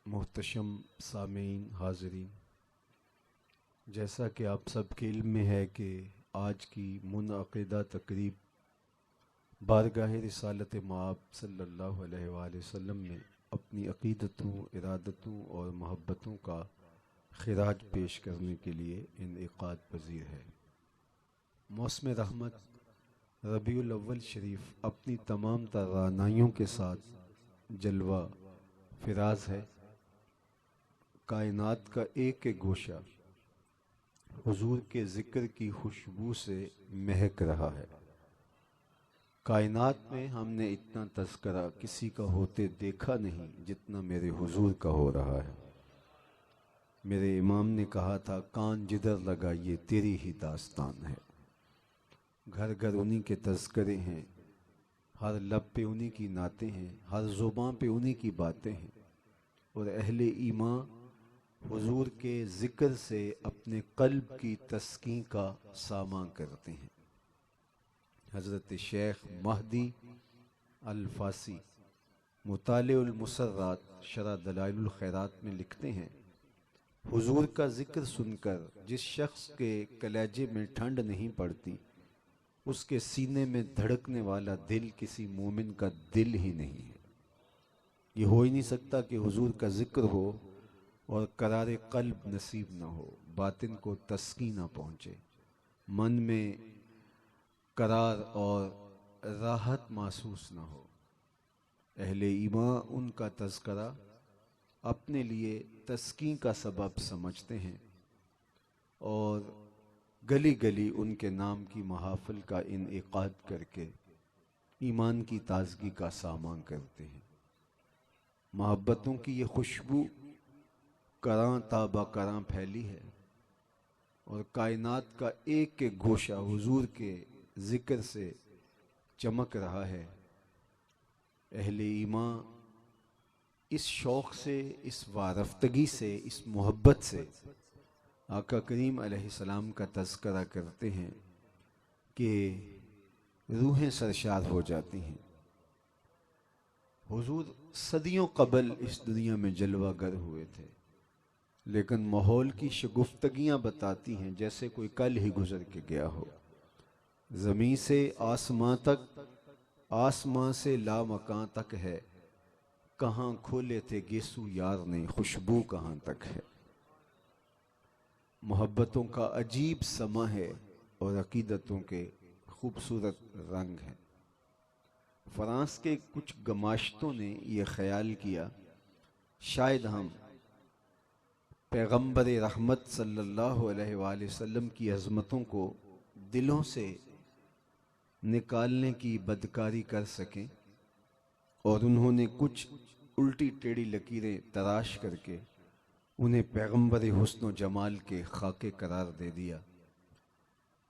मोहतशम सामीन हाज़रीन, जैसा कि आप सबके इल्म में है कि आज की मुनअक़िदा तकरीब बारगाह रिसालत मआब सल्लल्लाहु अलैहि वसल्लम में अपनी अक़ीदतों, इरादतों और महब्बतों का खिराज पेश करने के लिए इनेक़ाद पज़ीर है। मौसम रहमत रबीउल अव्वल शरीफ अपनी तमाम तरानाइयों के साथ जलवा फिराज है। कायनात का एक एक गोशा हुजूर के ज़िक्र की खुशबू से महक रहा है। कायनात में हमने इतना तज़किरा किसी का होते देखा नहीं जितना मेरे हुजूर का हो रहा है। मेरे इमाम ने कहा था, कान जिधर लगाइए तेरी ही दास्तान है। घर घर उन्हीं के तज़किरे हैं, हर लब पे उन्हीं की नातें हैं, हर ज़ुबान पे उन्हीं की बातें हैं। और अहले ईमान हुजूर के ज़िक्र से अपने क़ल्ब की तस्कीन का सामान करते हैं। हज़रत शेख महदी अल-फासी मुतालिउल मुसर्रात शरह दलाइलुल खैरात में लिखते हैं, हुजूर का ज़िक्र सुनकर जिस शख्स के कलेजे में ठंड नहीं पड़ती, उसके सीने में धड़कने वाला दिल किसी मोमिन का दिल ही नहीं है। ये हो ही नहीं सकता कि हुजूर का ज़िक्र हो और करारे क़ल्ब नसीब न हो, बातिन को तस्कीन न पहुँचे, मन में करार और राहत महसूस न हो। अहले ईमान उनका तज़किरा अपने लिए तस्कीन का सबब समझते हैं और गली गली उनके नाम की महाफ़िल का इनेक़ाद करके ईमान की ताज़गी का सामान करते हैं। मोहब्बतों की ये खुशबू करां ताबा करां फैली है और कायनात का एक एक गोशा हुजूर के ज़िक्र से चमक रहा है। अहले ईमान इस शौक़ से, इस वारफ्तगी से, इस मोहब्बत से आका करीम अलैहिस्सलाम का तज़किरा करते हैं कि रूहें सरशार हो जाती हैं। हुजूर सदियों क़बल इस दुनिया में जलवागर हुए थे, लेकिन माहौल की शगुफ्तगियाँ बताती हैं जैसे कोई कल ही गुजर के गया हो। ज़मीं से आसमां तक, आसमां से लामकां तक है, कहाँ खोले थे गेसू यार ने, खुशबू कहाँ तक है। मोहब्बतों का अजीब समा है और अकीदतों के खूबसूरत रंग हैं। फ्रांस के कुछ गमाश्तों ने यह ख्याल किया, शायद हम पैगंबर रहमत सल्लल्लाहु अलैहि वसल्लम की अज़मतों को दिलों से निकालने की बदकारी कर सकें, और उन्होंने कुछ उल्टी टेढ़ी लकीरें तराश करके उन्हें पैगंबर हुस्न व जमाल के खाके करार दे दिया।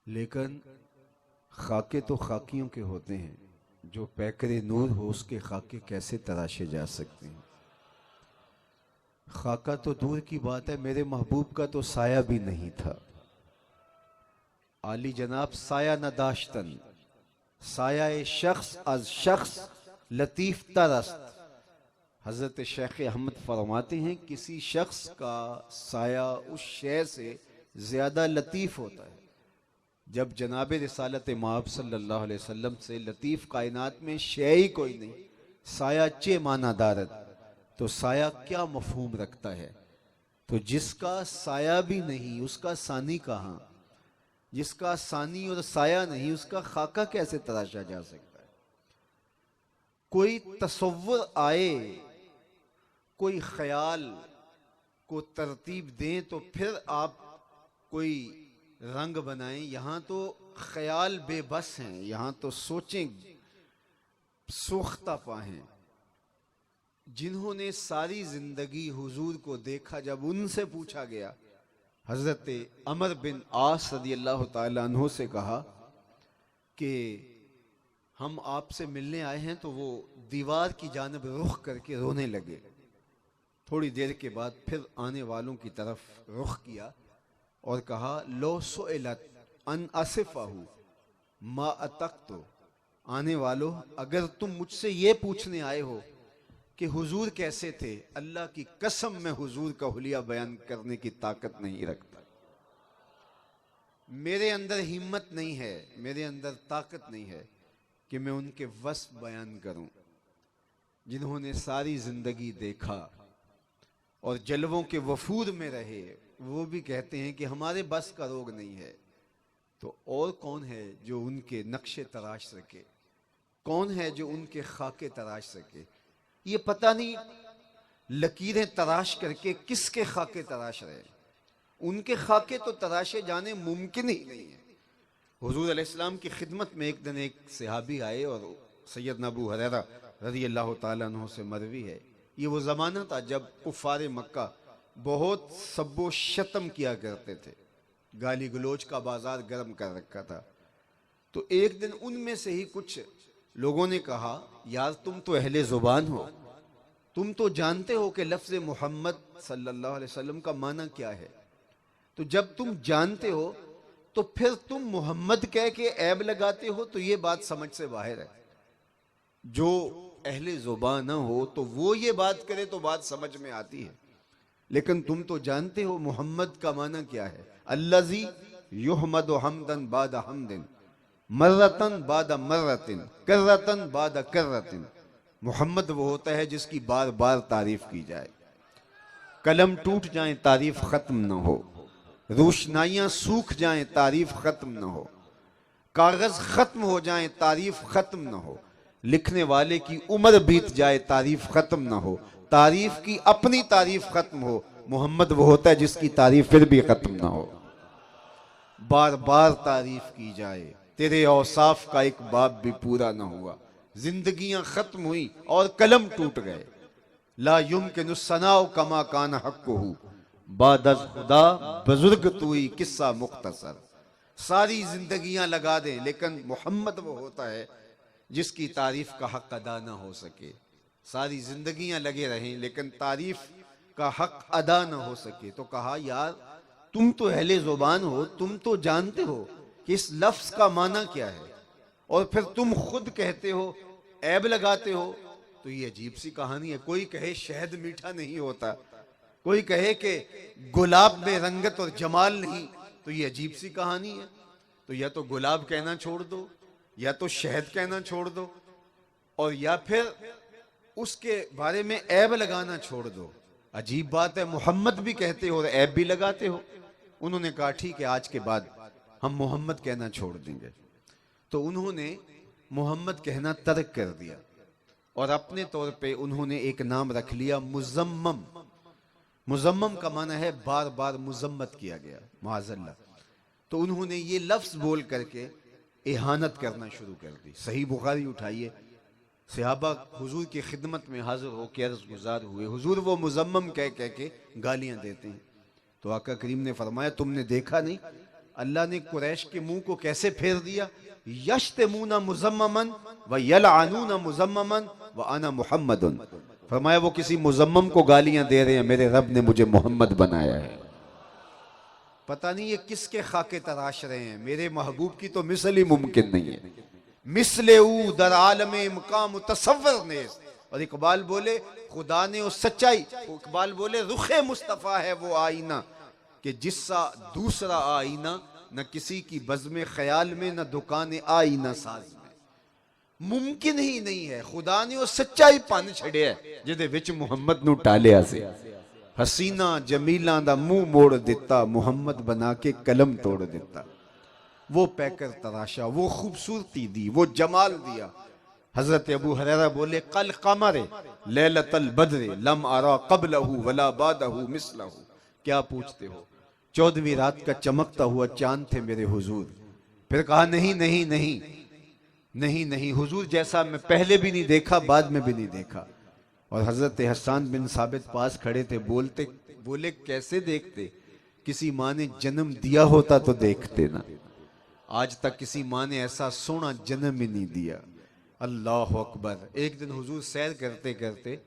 लेकिन खाके तो खाकियों के होते हैं, जो पैकरे नूर हो उसके खाके कैसे तराशे जा सकते हैं। खाका तो दूर की बात है, मेरे महबूब का तो साया भी नहीं था। आली जनाब साया न दाश्तन, साया शख्स अज शख्स लतीफ़ तरस्त। हज़रत शेख अहमद फरमाते हैं, किसी शख्स का साया उस शय से ज़्यादा लतीफ़ होता है। जब जनाब रिसालत मआब सल्लल्लाहु अलैहि वसल्लम से लतीफ़ कायनात में शय ही कोई नहीं, साया चे माना दारत, तो साया क्या मफहूम रखता है। तो जिसका साया भी नहीं उसका सानी कहाँ, जिसका सानी और साया नहीं उसका खाका कैसे तराशा जा सकता है। कोई तसव्वुर आए, कोई ख्याल को तरतीब दें तो फिर आप कोई रंग बनाएं। यहाँ तो ख्याल बेबस हैं, यहाँ तो सोचें सोख्ता पाएं। जिन्होंने सारी जिंदगी हुजूर को देखा, जब उनसे पूछा गया, हजरत अमर बिन आस रदियल्लाहु ताला अन्हु से कहा कि हम आपसे मिलने आए हैं, तो वो दीवार की जानिब रुख करके रोने लगे। थोड़ी देर के बाद फिर आने वालों की तरफ रुख किया और कहा, लो सुइलत अन असिफहु मा अतक़तु, आने वालों अगर तुम मुझसे ये पूछने आए हो कि हुजूर कैसे थे। अल्लाह की कसम में हुजूर का हुलिया बयान करने की ताकत नहीं रखता। मेरे अंदर हिम्मत नहीं है, मेरे अंदर ताकत नहीं है कि मैं उनके वस्फ बयान करूं, जिन्होंने सारी जिंदगी देखा और जलवों के वफूद में रहे। वो भी कहते हैं कि हमारे बस का रोग नहीं है। तो और कौन है जो उनके नक्शे तराश सके? कौन है जो उनके खाके तराश सके? ये पता नहीं लकीरें तराश करके किसके खाके तराश रहे। उनके खाके तो तराशे जाने मुमकिन ही नहीं है। हुजूर अलैहिस्सलाम की खिदमत में एक दिन एक सहाबी आए और सैयदना अबू हुरैरा रज़ी अल्लाह ताला अन्हु से मरवी है, ये वो ज़माना था जब कुफ़ारे मक्का बहुत सब्बो शतम किया करते थे, गाली गलोच का बाजार गर्म कर रखा था। तो एक दिन उनमें से ही कुछ लोगों ने कहा, यार तुम तो अहले ज़ुबान हो, तुम तो जानते हो कि लफ्ज़ मोहम्मद सल्लल्लाहु अलैहि वसल्लम का माना क्या है। तो जब तुम जानते हो तो फिर तुम मोहम्मद कह के ऐब लगाते हो, तो ये बात समझ से बाहर है। जो अहले ज़ुबान ना हो तो वो ये बात करे तो बात समझ में आती है, लेकिन तुम तो जानते हो मोहम्मद का माना क्या है। अल्लज़ी युहमदु हमदन बाद हमदिन, मर्रतन बाद मर्रतिन, कर्रतन बाद कर्रतिन। मोहम्मद वो होता है जिसकी बार बार तारीफ की जाए, कलम टूट जाए तारीफ खत्म न हो, रोशनाइयां सूख जाएं तारीफ खत्म न हो, कागज खत्म हो जाएं तारीफ खत्म न हो, लिखने वाले की उम्र बीत जाए तारीफ खत्म न हो, तारीफ की अपनी तारीफ खत्म हो। मोहम्मद वो होता है जिसकी तारीफ फिर भी खत्म ना हो, बार बार तारीफ की जाए। तेरे औसाफ का एक बाब भी पूरा ना हुआ, जिंदगियां खत्म हुई और कलम टूट गए। ला युमकिनु सनाउ कमा कान हक्कुहु, बादज खुदा बुजुर्ग तुई किस्सा मुख्तसर। सारी जिंदगियां लगा दें लेकिन मोहम्मद वो होता है जिसकी तारीफ का हक अदा ना हो सके। सारी जिंदगियां लगे रहें लेकिन तारीफ का हक अदा ना हो सके। तो कहा, यार तुम तो अहले जुबान हो, तुम तो जानते हो कि इस लफ्ज का माना क्या है, और फिर तुम खुद कहते हो, ऐब लगाते हो। तो ये अजीब सी कहानी है। कोई कहे शहद मीठा नहीं होता, कोई कहे कि गुलाब में रंगत और जमाल नहीं, तो ये अजीब सी कहानी है। तो या तो गुलाब कहना छोड़ दो, या तो शहद कहना छोड़ दो, और या फिर उसके बारे में ऐब लगाना छोड़ दो। अजीब बात है, मोहम्मद भी कहते हो और ऐब भी लगाते हो। उन्होंने कहा ठीक है, आज के बाद हम मोहम्मद कहना छोड़ देंगे। तो उन्होंने मोहम्मद कहना तर्क कर दिया और अपने तौर पे उन्होंने एक नाम रख लिया, मुजम्मम। मुजम्मम का माना है बार बार मुजम्मत किया गया, माज़अल्लाह। तो उन्होंने ये लफ्ज बोल करके इहानत करना शुरू कर दी। सही बुखारी उठाइए, सहाबा हुजूर की खिदमत में हाजिर होकर अर्ज़ गुजार हुए, हुजूर वो मुजम्मम कह कह के गालियां देते हैं। तो आका करीम ने फरमाया, तुमने देखा नहीं अल्लाह ने कुरैश के मुंह को कैसे फेर दिया। यश्तमूना मुजम्ममन व यलअनूना मुजम्ममन व अना मुहम्मदुन। फरमाया वो किसी मुजम्मम को गालियां दे रहे हैं, मेरे रब ने मुझे मोहम्मद बनाया है। पता नहीं ये किसके खाके तराश रहे हैं। मेरे महबूब की तो मिसल ही मुमकिन नहीं है। मिसले ऊ दर आलमे मुकाम तसव्वुर नेज़। और इकबाल बोले खुदा ने वो सच्चाई, इकबाल बोले रुखे मुस्तफ़ा है वो आईना कि जिससा दूसरा आईना न किसी की बज़्म ख्याल में न दुकान आईना साज में। मुमकिन ही नहीं है। खुदा ने वो सच्चाई पन छड़िया जिहदे विच मुहम्मद नू टालिया सी। हसीना जमीला दा मुंह मोड़ दिता, मुहम्मद बना के कलम तोड़ दिता। वो पैकर तराशा, वो खूबसूरती दी, वो जमाल दिया। हजरत अबू हुरैरा बोले कल कमरे लैलतल बद्र लम अरा क़ब्लहु वला बादहु मिसलहु। क्या पूछते हो, 14वीं रात का चमकता हुआ चांद थे मेरे हुजूर। फिर कहा नहीं नहीं नहीं नहीं नहीं, हुजूर जैसा मैं पहले भी नहीं देखा, बाद में भी नहीं देखा। और हजरत हसन बिन साबित पास खड़े थे, बोले कैसे देखते, किसी माँ ने जन्म दिया होता तो देखते ना। आज तक किसी माँ ने ऐसा सोना जन्म ही नहीं दिया। अल्लाह अकबर। एक दिन हुजूर सैर करते करते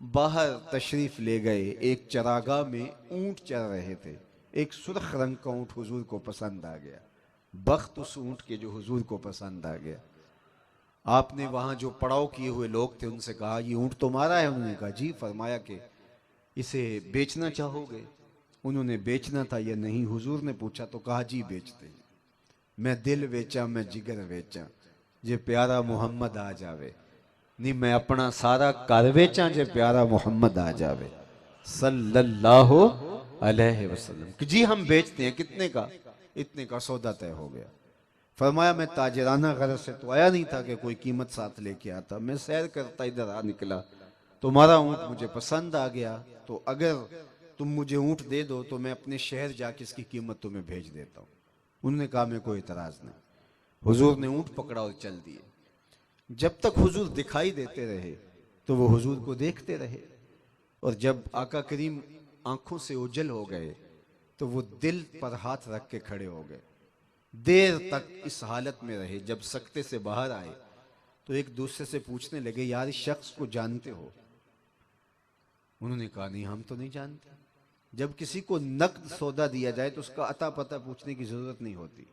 बाहर तशरीफ ले गए। एक चरागाह में ऊंट चर रहे थे। एक सुर्ख रंग का ऊंट हुजूर को पसंद आ गया। बख्त उस ऊंट के जो हुजूर को पसंद आ गया। आपने वहां जो पड़ाव किए हुए लोग थे उनसे कहा ये ऊंट तुम्हारा है? उन्होंने कहा जी। फरमाया कि इसे बेचना चाहोगे? उन्होंने बेचना था या नहीं? हुजूर ने पूछा तो कहा जी बेचते हैं। मैं दिल वेचा, मैं जिगर वेचा, जे प्यारा मुहम्मद आ जावे। नहीं, मैं अपना सारा कर वेचा जे प्यारा मुहम्मद आ जावे सल्लल्लाहु अलैहि वसल्लम। कि जी हम बेचते हैं। कितने का? इतने का सौदा तय हो गया। फरमाया मैं ताजराना गरज से तो आया नहीं था कि कोई कीमत साथ लेके आता। मैं सैर करता इधर आ निकला, तुम्हारा ऊंट मुझे पसंद आ गया, तो अगर तुम मुझे ऊंट दे दो तो मैं अपने शहर जाके इसकी कीमत तुम्हें भेज देता हूँ। उन्होंने कहा मैं कोई इतराज नहीं। हुजूर ने ऊंट पकड़ा और चल दिए। जब तक हुजूर दिखाई देते रहे तो वो हुजूर को देखते रहे, और जब आका करीम आंखों से ओझल हो गए तो वो दिल पर हाथ रख के खड़े हो गए। देर तक इस हालत में रहे। जब सकते से बाहर आए तो एक दूसरे से पूछने लगे यार इस शख्स को जानते हो? उन्होंने कहा नहीं, हम तो नहीं जानते। जब किसी को नकद सौदा दिया जाए तो उसका अता पता पूछने की जरूरत नहीं होती,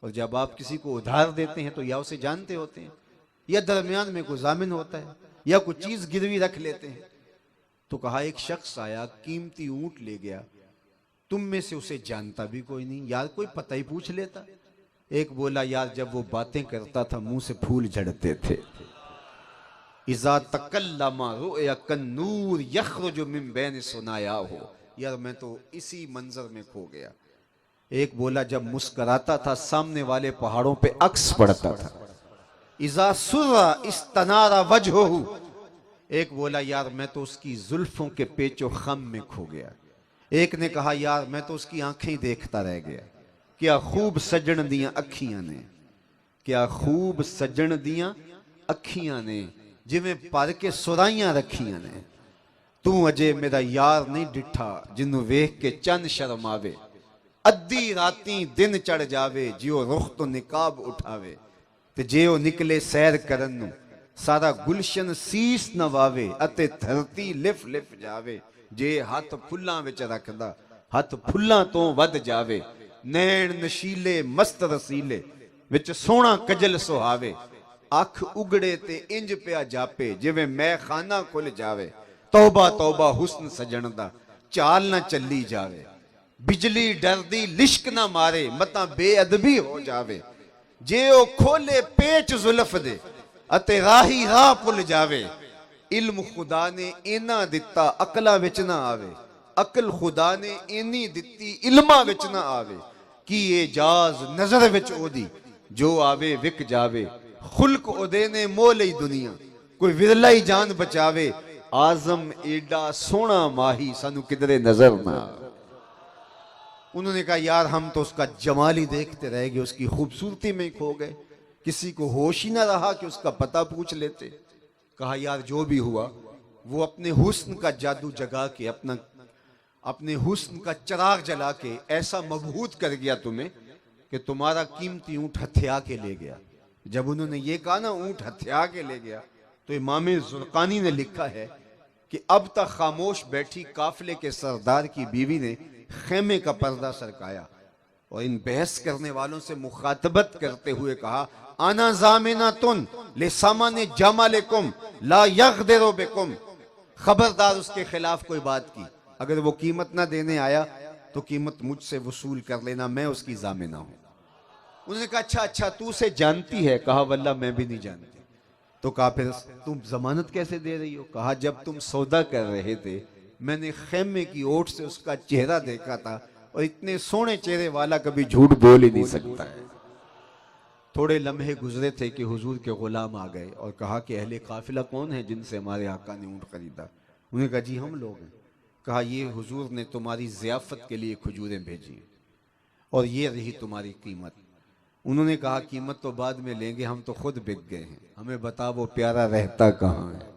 और जब आप किसी को उधार देते हैं तो या उसे जानते होते हैं या दरमियान में कोई जामिन होता है या कोई चीज गिरवी रख लेते हैं। तो कहा एक शख्स आया, कीमती ऊंट ले गया, तुम में से उसे जानता भी कोई नहीं, यार कोई पता ही पूछ लेता। एक बोला यार जब वो बातें करता था मुंह से फूल झड़ते थे। इज़ा तकल्लमा रुया कन्नूर यखरुजु मिन बैन सुनाया हो। यार मैं तो इसी मंजर में खो गया। एक बोला जब मुस्कुराता था सामने वाले पहाड़ों पे अक्स पड़ता था। इज़ा सुर्रा इस्तनारा वजहुहु। एक बोला यार मैं तो उसकी जुल्फों के पेचो खम में खो गया। एक ने कहा यार मैं तो उसकी आंखें ही देखता रह गया। क्या खूब सजन दियां अखियां ने, क्या खूब सजन दियां अखियां ने, जिवें भर के सुराइयां रखियां ने। तू अजे मेरा यार नहीं डिठा जिन्नू वेख के चन शर्मावे। अद्धी राती दिन चढ़ जावे जियो रुख तो निकाब उठावे। ते जे ओ निकले सैर करन नू सारा गुलशन सीस नवावे अते धरती लिफ लिफ जावे। जे हथ फुल्लां विच रखदा हथ फुल्लां तो वध जावे। नैण नशीले मस्त रसीले विच सोहना कजल सुहावे। अख उगड़े ते इंज पिया जापे जिवें मैं खाना खुल जावे। तौबा तौबा हुस्न सजन दा चाल ना चली जावे। बिजली डरदी लिश्क ना मारे मता बेअदबी हो जावे। जे ओ खोले पेच जुल्फ दे अते राही राह भुल जावे। इल्म खुदा ने इना दिता अकला विच ना आवे। अकल खुदा ने इनी दिती इल्मा विच ना आवे। की एजाज नजर विच ओदी जो आवे विक जावे। खुल्क ओदे ने मोह लई दुनिया कोई विरला ही जान बचावे। आजम एडा सोना माही सानू किधरे नजर ना। उन्होंने कहा यार हम तो उसका जमाल ही देखते रह गए, उसकी खूबसूरती में खो गए, किसी को होश ही ना रहा कि उसका पता पूछ लेते। कहा यार जो भी हुआ वो अपने हुस्न का जादू जगा के अपने हुस्न का चिराग जला के ऐसा मबहूत कर गया तुम्हें कि तुम्हारा कीमती ऊंट हथिया के ले गया। जब उन्होंने ये कहा ना ऊंट हथिया के ले गया, तो इमाम जुर्कानी ने लिखा है कि अब तक खामोश बैठी काफिले के सरदार की बीवी ने खेमे का पर्दा सरकाया और इन बहस करने वालों से मुखातबत करते हुए कहा आना जामिना तुन ले सामाने जमालेकुम ला यगदिरु बिकुम। खबरदार उसके खिलाफ कोई बात की, अगर वो कीमत ना देने आया तो कीमत मुझसे वसूल कर लेना, मैं उसकी जामिना हूं। उन्होंने कहा अच्छा अच्छा तू उसे जानती है? कहा वल्लाह मैं भी नहीं जानती। तो कहा फिर तुम जमानत कैसे दे रही हो? कहा जब तुम सौदा कर रहे थे मैंने खेमे की ओट से उसका चेहरा देखा था, और इतने सोने चेहरे वाला कभी झूठ बोल ही नहीं सकता है। थोड़े लम्हे गुजरे थे कि हुजूर के गुलाम आ गए और कहा कि अहले काफिला कौन है जिनसे हमारे आका ने ऊँट खरीदा? उन्होंने कहा जी हम लोग हैं। कहा ये हुजूर ने तुम्हारी ज़ियाफत के लिए खजूरें भेजी और ये रही तुम्हारी कीमत। उन्होंने कहा कीमत तो बाद में लेंगे, हम तो खुद बिक गए हैं, हमें बता वो प्यारा रहता कहाँ है?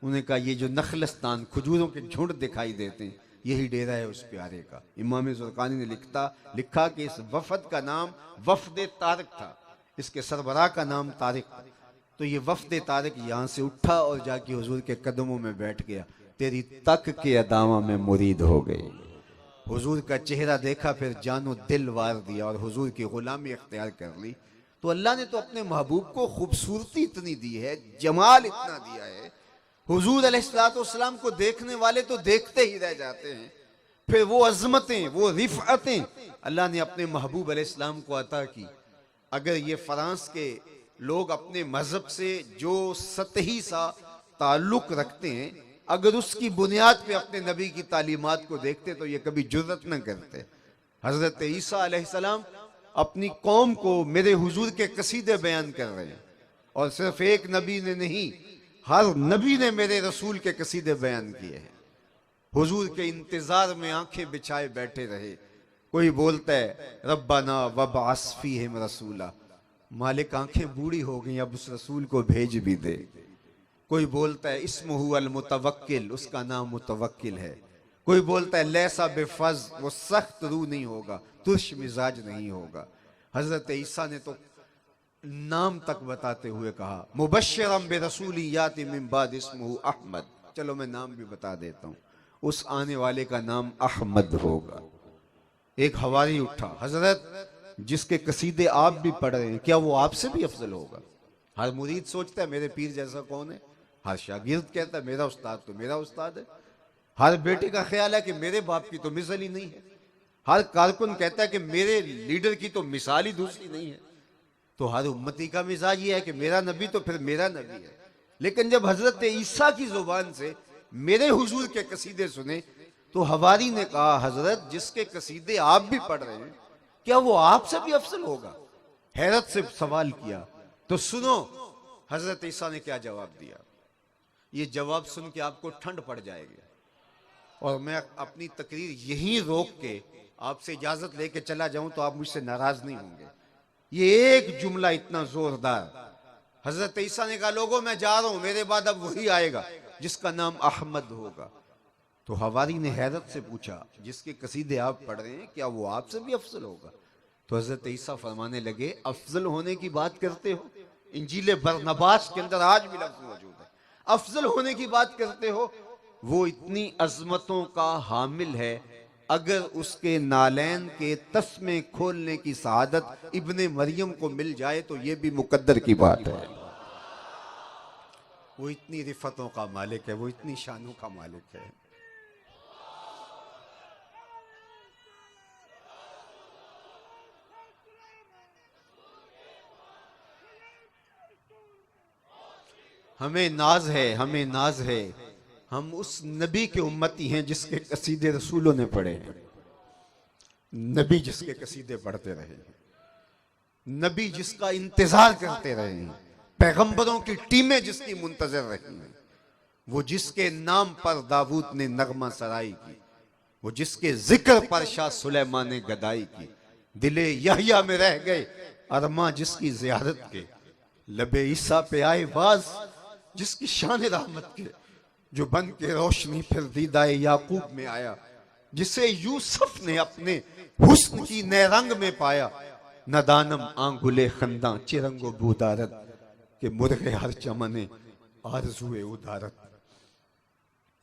उन्होंने कहा ये जो नखलस्तान खजूरों के झुंड दिखाई देते हैं यही डेरा है उस प्यारे का। इमाम जुर्कानी ने लिखा कि इस वफद का नाम वफद तारिक था, इसके सरबराह का नाम तारिक था। तो ये वफद तारिक यहाँ से उठा और जाके हुजूर के कदमों में बैठ गया। तेरी तक के अदामा में मुरीद हो गई। हुजूर का चेहरा देखा, फिर जानो दिल वार दिया और हुजूर की गुलामी अख्तियार कर ली। तो अल्लाह ने तो अपने महबूब को खूबसूरती इतनी दी है, जमाल इतना दिया है, हुजूर अलैहिस्सलाम को देखने वाले तो देखते ही रह जाते हैं। फिर वो अजमतें, वो रिफ़अतें अल्लाह ने अपने महबूब अलैहिस्सलाम को अता की। अगर ये फ्रांस के लोग अपने मजहब से जो सतही सा ताल्लुक रखते हैं, अगर उसकी बुनियाद पे अपने नबी की तालीमात को देखते तो ये कभी जुर्रत न करते। हजरत ईसा अलैहिस्सलाम अपनी कौम को मेरे हुजूर के कसीदे बयान कर रहे हैं, और सिर्फ एक नबी ने नहीं, हर नबी ने मेरे रसूल के कसीदे बयान किए हैं। हुजूर के इंतजार में आंखें बिछाए बैठे रहे। कोई बोलता है रब्बाना वबअस फीहिम रसूला, मालिक आंखें बूढ़ी हो गई, अब उस रसूल को भेज भी दे। कोई बोलता है इस्मुहु अल मुतवक्किल, उसका नाम मुतवक्किल है। कोई बोलता है लैसा बेफज, वो सख्त रूह नहीं होगा, तुर्श मिजाज नहीं होगा। हजरत ईसा ने तो नाम तक बताते हुए कहा मुबश्शिरम बिरसूली याति मिन बाद इस्मुहु अहमद। चलो मैं नाम भी बता देता हूँ, उस आने वाले का नाम अहमद होगा। एक हवारी उठा, हजरत जिसके कसीदे आप भी पढ़ रहे हैं, क्या वो आपसे भी अफजल होगा? हर मुरीद सोचता है मेरे पीर जैसा कौन है, हर शागिर्द कहता है मेरा उस्ताद तो मेरा उस्ताद है, हर बेटे का ख्याल है कि मेरे बाप की तो मिसाल ही नहीं है, हर कारकुन कहता है कि मेरे लीडर की तो मिसाल ही दूसरी नहीं है। तो हर उम्मती का मिजाज ये है कि मेरा नबी तो फिर मेरा नबी है। लेकिन जब हजरत ईसा की जुबान से मेरे हुजूर के कसीदे सुने तो हवारी ने कहा हजरत जिसके कसीदे आप भी पढ़ रहे हैं, क्या वो आपसे भी अफसल होगा? हैरत से सवाल किया। तो सुनो हजरत ईसा ने क्या जवाब दिया। ये जवाब सुन के आपको ठंड पड़ जाएगी, और मैं अपनी तकरीर यहीं रोक के आपसे इजाजत लेके चला जाऊं तो आप मुझसे नाराज नहीं होंगे। ये एक जुमला इतना जोरदार, हजरत ईसा ने कहा लोगों मैं जा रहा हूं, मेरे बाद अब वही आएगा जिसका नाम अहमद होगा। तो हवारी ने हैरत से पूछा जिसके कसीदे आप पढ़ रहे हैं क्या वो आपसे भी अफजल होगा? तो हजरत ईसा फरमाने लगे अफजल होने की बात करते हो, इंजील बरनबास के अंदर आज भी लफ्ज मौजूद है, अफजल होने की बात करते हो, वो इतनी अजमतों का हामिल है, अगर उसके नालैन के तस्मे खोलने की सआदत इब्ने मरियम को मिल जाए तो ये भी मुकद्दर की बात है। वो इतनी रिफतों का मालिक है, वो इतनी शानों का मालिक है। हमें नाज है, हमें नाज है, हम उस नबी के उम्मती हैं जिसके कसीदे रसूलों ने पढ़े हैं, नबी जिसके कसीदे पढ़ते रहे, नबी जिसका इंतजार करते रहे हैं, पैगंबरों की टीमें जिसकी मुंतजर रही हैं, वो जिसके नाम पर दाऊद ने नगमा सराई की, वो जिसके जिक्र पर शाह सुलेमान ने गदाई की, दिले यहया में रह गए अरमा जिसकी जियारत के, लबे ईसा पे आए बाज जिसकी शान रहमत के, जो बन के रोशनी फिर दीदाए याकूब में आया, जिसे यूसुफ ने अपने हुस्न की नए रंग में पाया, नदानम आंगुले खंदा चिरंगो बुदारत के मुर्गे हर चमने आरज़ुए उदारत।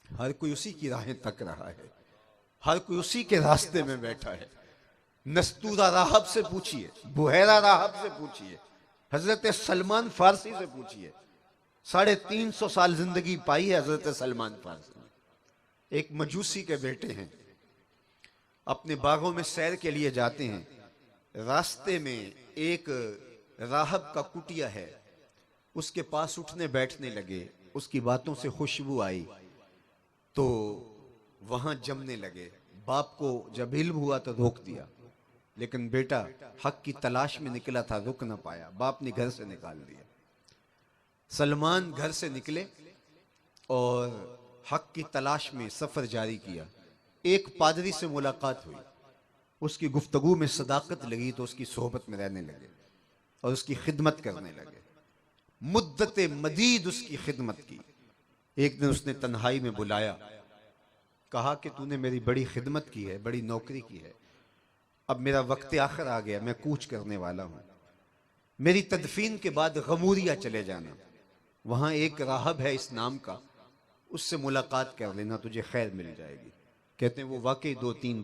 हर कोई उसी की राहें तक रहा है, हर कोई उसी के रास्ते में बैठा है। नस्तूरा राहब से पूछिए, बुहैरा राहब से पूछिए, हजरत सलमान फारसी से पूछिए, 350 साल जिंदगी पाई है हजरत सलमान फारसी ने। एक मजूसी के बेटे हैं, अपने बागों में सैर के लिए जाते हैं, रास्ते में एक राहब का कुटिया है, उसके पास उठने बैठने लगे, उसकी बातों से खुशबू आई तो वहां जमने लगे। बाप को जब इल्म हुआ तो रोक दिया, लेकिन बेटा हक की तलाश में निकला था, रुक ना पाया, बाप ने घर से निकाल दिया। सलमान घर से निकले और हक की तलाश में सफर जारी किया। एक पादरी से मुलाकात हुई, उसकी गुफ्तगू में सदाकत लगी तो उसकी सोहबत में रहने लगे और उसकी खिदमत करने लगे। मुद्दत मदीद उसकी खिदमत की। एक दिन उसने तन्हाई में बुलाया, कहा कि तूने मेरी बड़ी खिदमत की है, बड़ी नौकरी की है, अब मेरा वक्त आखिर आ गया, मैं कूच करने वाला हूं, मेरी तदफीन के बाद गमूरिया चले जाना, वहां एक राहब है इस नाम का, उससे मुलाकात कर लेना, तुझे खैर मिल जाएगी। कहते हैं वो वाकई 2-3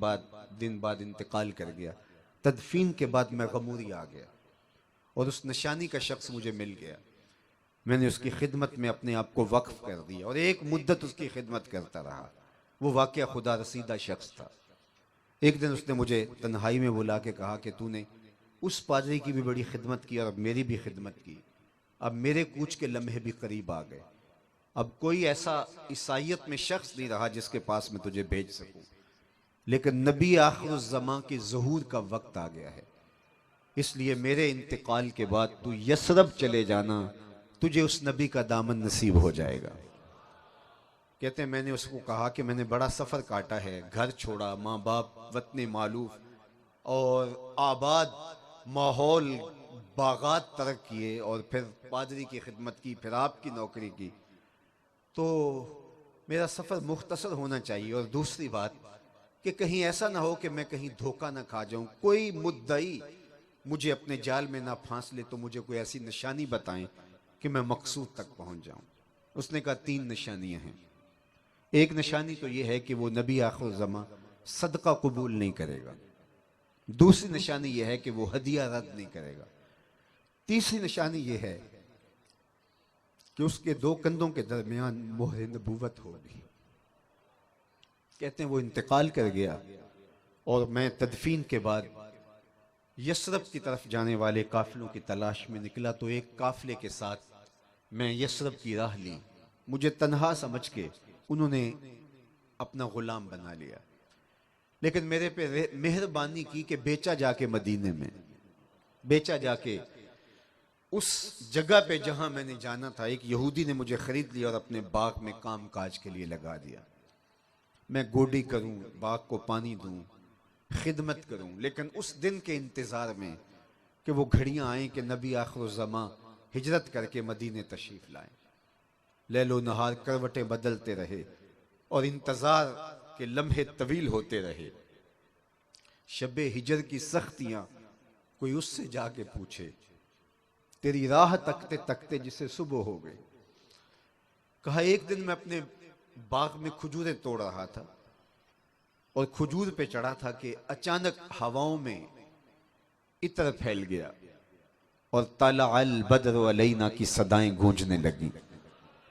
दिन बाद इंतकाल कर गया। तदफीन के बाद मैं गमूरिया आ गया और उस निशानी का शख्स मुझे मिल गया। मैंने उसकी खिदमत में अपने आप को वक्फ कर दिया और एक मुद्दत उसकी खिदमत करता रहा। वो वाकया खुदा रसीदा शख्स था। एक दिन उसने मुझे तन्हाई में बुला के कहा कि तूने उस पादरी की भी बड़ी खिदमत की और अब मेरी भी खिदमत की, अब मेरे कूच के लम्हे भी करीब आ गए, अब कोई ऐसा ईसाइयत में शख्स नहीं रहा जिसके पास मैं तुझे भेज सकूं, लेकिन नबी आखिर ज़मां के ज़हूर का वक्त आ गया है, इसलिए मेरे इंतकाल के बाद तू यसरब चले जाना, तुझे उस नबी का दामन नसीब हो जाएगा। कहते हैं मैंने उसको कहा कि मैंने बड़ा सफ़र काटा है, घर छोड़ा, माँ बाप, वतन मालूफ और आबाद माहौल, बागात तरक किए और फिर पादरी की खिदमत की, फिर आपकी नौकरी की, तो मेरा सफ़र मुख्तसर होना चाहिए। और दूसरी बात कि कहीं ऐसा ना हो कि मैं कहीं धोखा ना खा जाऊं, कोई मुद्दई मुझे अपने जाल में ना फांस ले, तो मुझे कोई ऐसी निशानी बताएं कि मैं मकसूद तक पहुंच जाऊं। उसने कहा 3 निशानियां हैं। एक निशानी तो यह है कि वो नबी आखिर ज़मां सदका कबूल नहीं करेगा। दूसरी निशानी यह है कि वो हदिया रद्द नहीं करेगा। तीसरी निशानी यह है कि उसके 2 कंधों के दरमियान मोहर नबूवत होगी। कहते हैं वो इंतकाल कर गया और मैं तदफीन के बाद यसरब की तरफ जाने वाले काफिलों की तलाश में निकला, तो एक काफिले के साथ मैं यसरब की राह ली। मुझे तन्हा समझ के उन्होंने अपना गुलाम बना लिया, लेकिन मेरे पे मेहरबानी की कि बेचा जाके मदीने में, बेचा जाके उस जगह पे जहां मैंने जाना था। एक यहूदी ने मुझे खरीद लिया और अपने बाग में काम काज के लिए लगा दिया। मैं गोडी करूं, बाग को पानी दूं, खिदमत करूं, लेकिन उस दिन के इंतजार में कि वो घड़ियां आए कि नबी आखिर ज़मां हिजरत करके मदीने तशरीफ लाएं। लैलो नहार करवटें बदलते रहे और इंतजार के लम्हे तवील होते रहे। शबे हिजर की सख्तियां कोई उससे जाके पूछे, तेरी राह तकते तकते जिसे सुबह हो गई। कहा एक दिन मैं अपने बाग में खजूरें तोड़ रहा था और खजूर पे चढ़ा था कि अचानक हवाओं में इत्र फैल गया और ताला अल बद्र अलैना की सदाएं गूंजने लगी।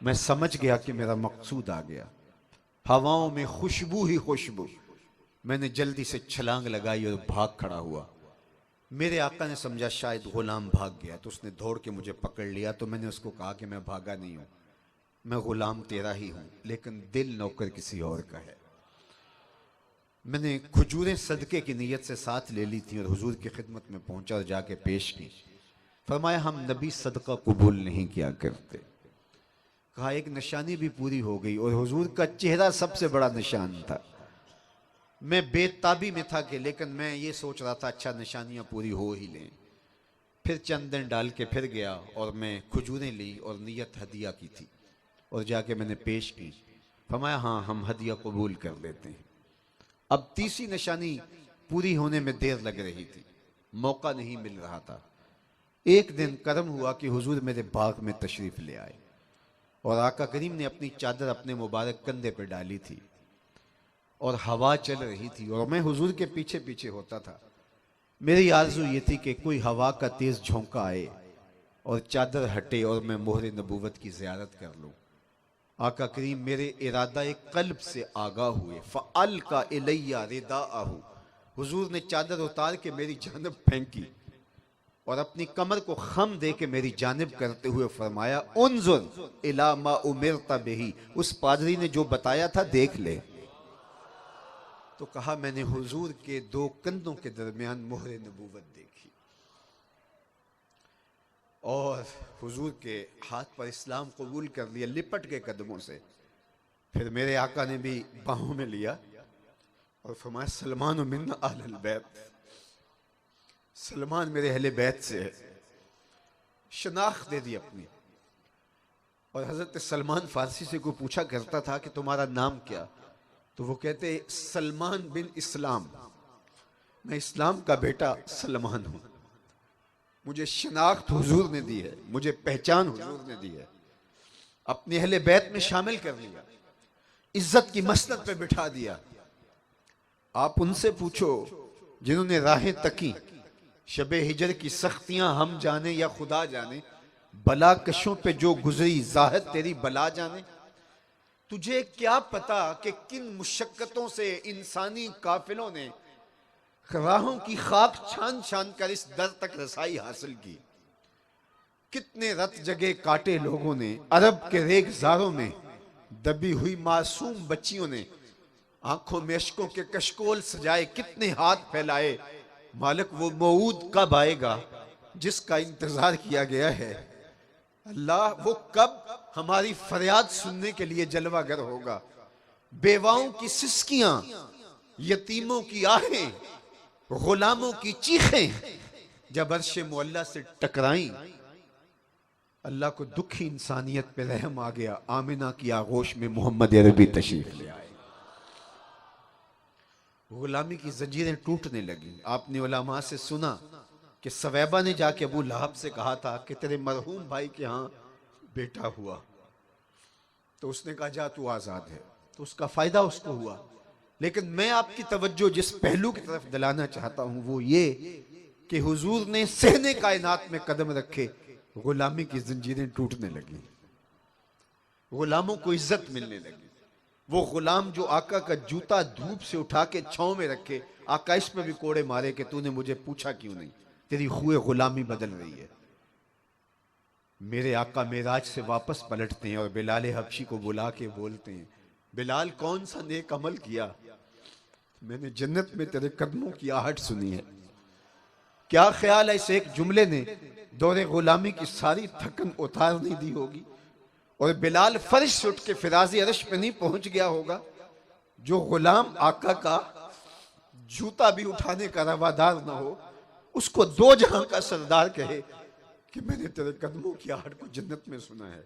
मैं समझ गया कि मेरा मकसूद आ गया। हवाओं में खुशबू ही खुशबू। मैंने जल्दी से छलांग लगाई और भाग खड़ा हुआ। मेरे आका ने समझा शायद गुलाम भाग गया, तो उसने दौड़ के मुझे पकड़ लिया। तो मैंने उसको कहा कि मैं भागा नहीं हूं, मैं गुलाम तेरा ही हूं, लेकिन दिल नौकर किसी और का है। मैंने खजूरें सदके की नीयत से साथ ले ली थी और हुजूर की खिदमत में पहुंचा और जाके पेश की। फरमाया हम नबी सदका कबूल नहीं किया करते। कहा एक निशानी भी पूरी हो गई और हुजूर का चेहरा सबसे बड़ा निशान था। मैं बेताबी में था कि लेकिन मैं ये सोच रहा था अच्छा निशानियां पूरी हो ही लें। फिर चंद दिन डाल के फिर गया और मैं खजूरें ली और नियत हदिया की थी और जाके मैंने पेश की। फरमाया हाँ हम हदिया कबूल कर लेते हैं। अब तीसरी निशानी पूरी होने में देर लग रही थी, मौका नहीं मिल रहा था। एक दिन करम हुआ कि हुजूर मेरे बाग में तशरीफ ले आए और आका करीम ने अपनी चादर अपने मुबारक कंधे पे डाली थी और हवा चल रही थी और मैं हुजूर के पीछे पीछे होता था। मेरी आरज़ू ये थी कि कोई हवा का तेज झोंका आए और चादर हटे और मैं मोहर नबूवत की ज़ियारत कर लूं। आका करीम मेरे इरादा एक कल्ब से आगाह हुए। फ़अल का इलैया रिदाअहु, हुजूर ने चादर उतार के मेरी जानब फेंकी और अपनी कमर को खम दे के मेरी जानिब करते हुए फरमाया उन्जुर इला मा उमिरता बिही, उस पादरी ने जो बताया था देख ले। तो कहा मैंने हुजूर के 2 कंधों के दरमियान मोहर नबूवत देखी और हुजूर के हाथ पर इस्लाम कबूल कर लिया लिपट के कदमों से। फिर मेरे आका ने भी बाहों में लिया और फरमाया सलमान मिन्ना अहल बैत, सलमान मेरे अहले बैत से है। शनाख्त दे दी अपनी। और हजरत सलमान फारसी से कोई पूछा करता था कि तुम्हारा नाम क्या, तो वो कहते सलमान बिन इस्लाम, मैं इस्लाम का बेटा सलमान हूं। मुझे शनाख्त हुजूर ने दी है, मुझे पहचान हुजूर ने दी है। अपने अहले बैत में शामिल कर लिया, इज्जत की मसनद पे बिठा दिया। आप उनसे पूछो जिन्होंने राहें तकी, शबे हिजर की सख्तियां हम जाने या खुदा जाने, बला कशों पे जो गुजरी जाहिद तेरी बला जाने। तुझे क्या पता कि किन मुशक्कतों से इंसानी काफिलों ने राहों की खाक छान छान कर इस दर तक रसाई हासिल की। कितने रत जगे काटे लोगों ने अरब के रेगजारों में, दबी हुई मासूम बच्चियों ने आंखों में अश्कों के कशकोल सजाए। कितने हाथ फैलाए, मालिक वो मऊद कब आएगा जिसका इंतजार किया गया है। अल्लाह वो कब हमारी फरियाद सुनने के लिए जलवागर होगा। बेवाओं की सिसकियां, यतीमों की आहें, गुलामों की चीखें जब अर्श मुअल्ला से टकराई, अल्लाह को दुखी इंसानियत पे रहम आ गया। आमिना की आगोश में मोहम्मद अरबी तशरीफ ले आए। गुलामी की जंजीरें टूटने लगी। आपने उलमा से सुना कि सवैबा ने जाके अबू लहब से कहा था कि तेरे मरहूम भाई के यहाँ बेटा हुआ, तो उसने कहा जा तू आजाद है, तो उसका फायदा उसको हुआ। लेकिन मैं आपकी तवज्जो जिस पहलू की तरफ दिलाना चाहता हूं वो ये कि हुजूर ने सहने कायनात में कदम रखे, गुलामी की जंजीरें टूटने लगी, गुलामों को इज्जत मिलने लगी। वो गुलाम जो आका का जूता धूप से उठा के छांव में रखे, आका इस पे भी कोड़े मारे कि तूने मुझे पूछा क्यों नहीं, तेरी खुए गुलामी बदल रही है। मेरे आका मेराज से वापस पलटते हैं और बिलाल हबशी को बुला के बोलते हैं, बिलाल कौन सा नेक अमल किया, मैंने जन्नत में तेरे कदमों की आहट सुनी है। क्या ख्याल है इस एक जुमले ने दौरे गुलामी की सारी थकन उतार नहीं दी होगी और बिलाल फर्श से उठ के फिराजी अरश पे नहीं पहुंच गया होगा। जो गुलाम आका का जूता भी उठाने का रवादार ना हो, उसको दो जहां का सरदार कहे कि मैंने तेरे कदमों की आहट को जन्नत में सुना है।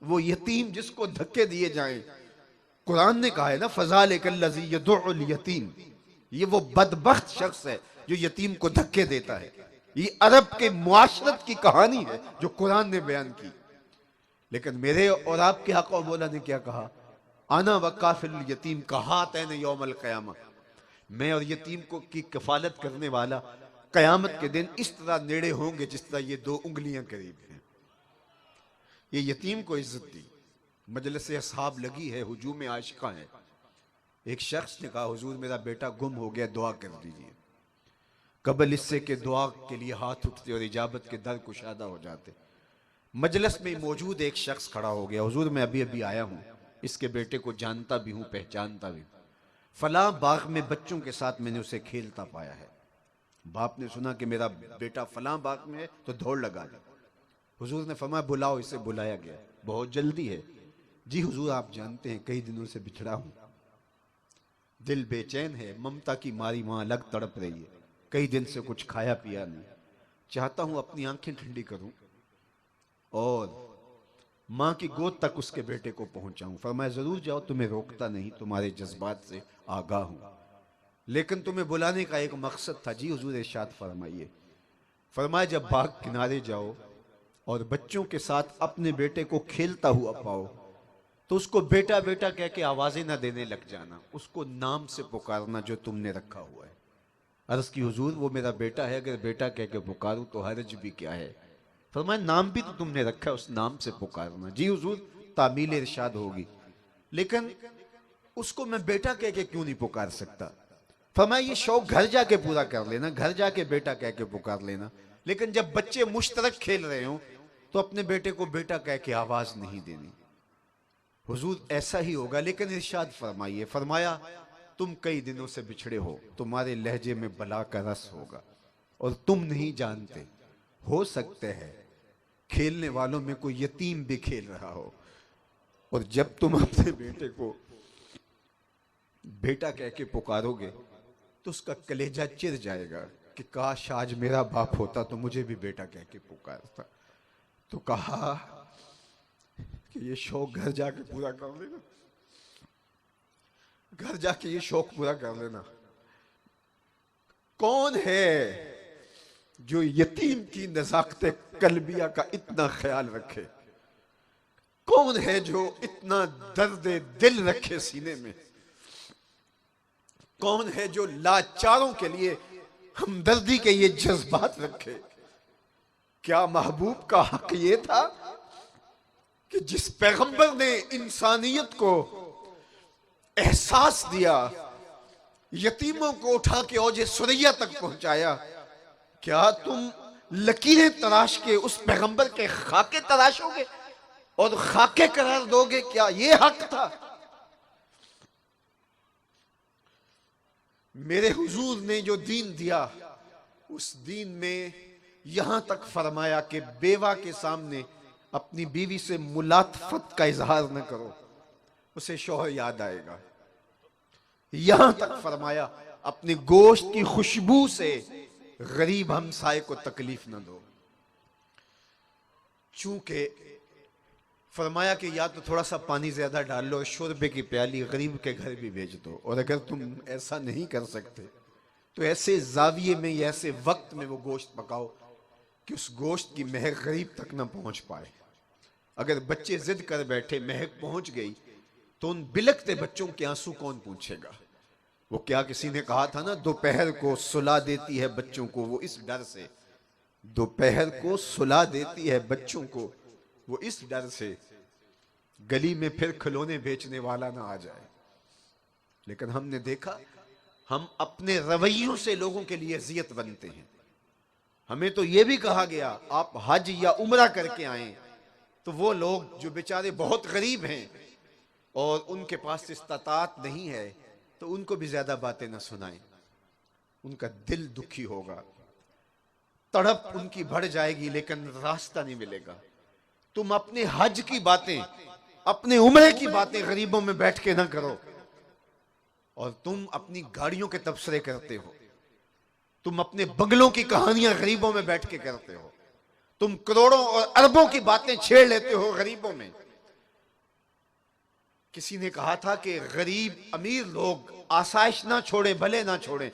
वो यतीम जिसको धक्के दिए जाएं, कुरान ने कहा है ना फज़ालिकल्लज़ी यदुउल यतीम, ये वो बदबख्त शख्स है जो यतीम को धक्के देता है। ये अरब के मुआशरत की कहानी है जो कुरान ने बयान की। लेकिन मेरे और आपके आका मौला ने क्या कहा, आना वकाफिल यतीम कहा तैने यौमल क़यामा, मैं और यतीम को की कफालत करने वाला कयामत के दिन इस तरह नेड़े होंगे जिस तरह ये दो उंगलियां करीब हैं। ये यतीम को इज्जत दी। मजलिस असहाब लगी है, हुजूम आशिका है। एक शख्स ने कहा हुजूर मेरा बेटा गुम हो गया, दुआ कर दीजिए। कबल इससे के दुआ के लिए हाथ उठते और इजाबत के दर कुशादा हो जाते। मजलिस में मौजूद एक शख्स खड़ा हो गया, हुजूर मैं अभी अभी आया हूँ, इसके बेटे को जानता भी हूँ पहचानता भी, फला बाग में बच्चों के साथ मैंने उसे खेलता पाया है। बाप ने सुना कि मेरा बेटा फला बाग में है तो दौड़ लगा दी। हुजूर ने फरमाया बुलाओ इसे। बुलाया गया, बहुत जल्दी है। जी हुजूर आप जानते हैं कई दिनों से बिछड़ा हूं, दिल बेचैन है, ममता की मारी मां अलग तड़प रही है, कई दिन से कुछ खाया पिया नहीं, चाहता हूं अपनी आंखें ठंडी करूं और मां की गोद तक उसके बेटे को पहुंचाऊं। फरमाया जरूर जाओ, तुम्हें रोकता नहीं, तुम्हारे जज्बात से आगाह हूं, लेकिन तुम्हें बुलाने का एक मकसद था। जी हुजूर इरशाद फरमाइए। फरमाया जब बाग किनारे जाओ और बच्चों के साथ अपने बेटे को खेलता हुआ पाओ तो उसको बेटा बेटा कह के आवाजें ना देने लग जाना, उसको नाम से पुकारना जो तुमने रखा हुआ है। अर्ज की हुजूर वो मेरा बेटा है, अगर बेटा कह के पुकारूं तो हर्ज भी क्या है। फरमाया नाम भी तो तुमने रखा है, उस नाम से पुकारना। जी हुजूर तामील इरशाद होगी, लेकिन उसको मैं बेटा कह के क्यों नहीं पुकार सकता। फरमाया ये शौक घर जाके पूरा कर लेना, घर जाके बेटा कह के पुकार लेना, लेकिन जब बच्चे मुश्तरक खेल रहे हो तो अपने बेटे को बेटा कह के आवाज नहीं देनी। हुजूर ऐसा ही होगा, लेकिन इरशाद फरमाइए। फरमाया तुम कई दिनों से बिछड़े हो, तुम्हारे लहजे में बला का रस होगा और तुम नहीं जानते, हो सकते हैं खेलने वालों में कोई यतीम भी खेल रहा हो, और जब तुम अपने बेटे को बेटा कह के पुकारोगे तो उसका कलेजा चिर जाएगा कि काश आज मेरा बाप होता तो मुझे भी बेटा कह के पुकारता। तो कहा कि ये शौक घर जाके पूरा कर लेना, घर जाके ये शौक पूरा कर लेना। कौन है जो यतीम की नज़ाकत कल्बिया का इतना ख्याल रखे, कौन है जो इतना दर्द दिल रखे सीने में, कौन है जो लाचारों के लिए हमदर्दी के ये जज्बात रखे। क्या महबूब का हक ये था कि जिस पैगंबर ने इंसानियत को एहसास दिया, यतीमों को उठा के औजे सुरैया तक पहुंचाया, क्या तुम लकीरें तराश के उस पैगंबर के खाके तराशोगे और खाके करार दोगे? क्या ये हक था? मेरे हुजूर ने जो दीन दिया, उस दीन में यहां तक फरमाया कि बेवा के सामने अपनी बीवी से मुलातफत का इजहार न करो, उसे शौहर याद आएगा। यहां तक फरमाया अपने गोश्त की खुशबू से गरीब हमसाए को तकलीफ न दो। चूंकि फरमाया कि या तो थोड़ा सा पानी ज्यादा डाल लो, शोरबे की प्याली गरीब के घर भी भेज दो, और अगर तुम ऐसा नहीं कर सकते तो ऐसे जाविये में या ऐसे वक्त में वो गोश्त पकाओ कि उस गोश्त की महक गरीब तक न पहुंच पाए। अगर बच्चे जिद कर बैठे, महक पहुंच गई, तो उन बिलकते बच्चों के आंसू कौन पूछेगा? वो क्या किसी ने कहा था ना, दोपहर को सुला देती है बच्चों को वो इस डर से, दोपहर को सुला देती है बच्चों को वो इस डर से गली में फिर खिलौने बेचने वाला ना आ जाए। लेकिन हमने देखा, हम अपने रवैयों से लोगों के लिए अजियत बनते हैं। हमें तो यह भी कहा गया आप हज या उम्रा करके आए, तो वो लोग जो बेचारे बहुत गरीब हैं और उनके पास इस्तात नहीं है, तो उनको भी ज्यादा बातें ना सुनाएं, उनका दिल दुखी होगा, तड़प उनकी बढ़ जाएगी, लेकिन रास्ता नहीं मिलेगा। तुम अपने हज की बातें, अपने उम्रे की बातें गरीबों में बैठ के ना करो, और तुम अपनी गाड़ियों के तबसरे करते हो, तुम अपने बंगलों की कहानियां गरीबों में बैठ के करते हो, तुम करोड़ों और अरबों की बातें छेड़ लेते हो गरीबों में। किसी ने कहा था कि गरीब अमीर लोग आसाइश ना छोड़े, भले ना छोड़े,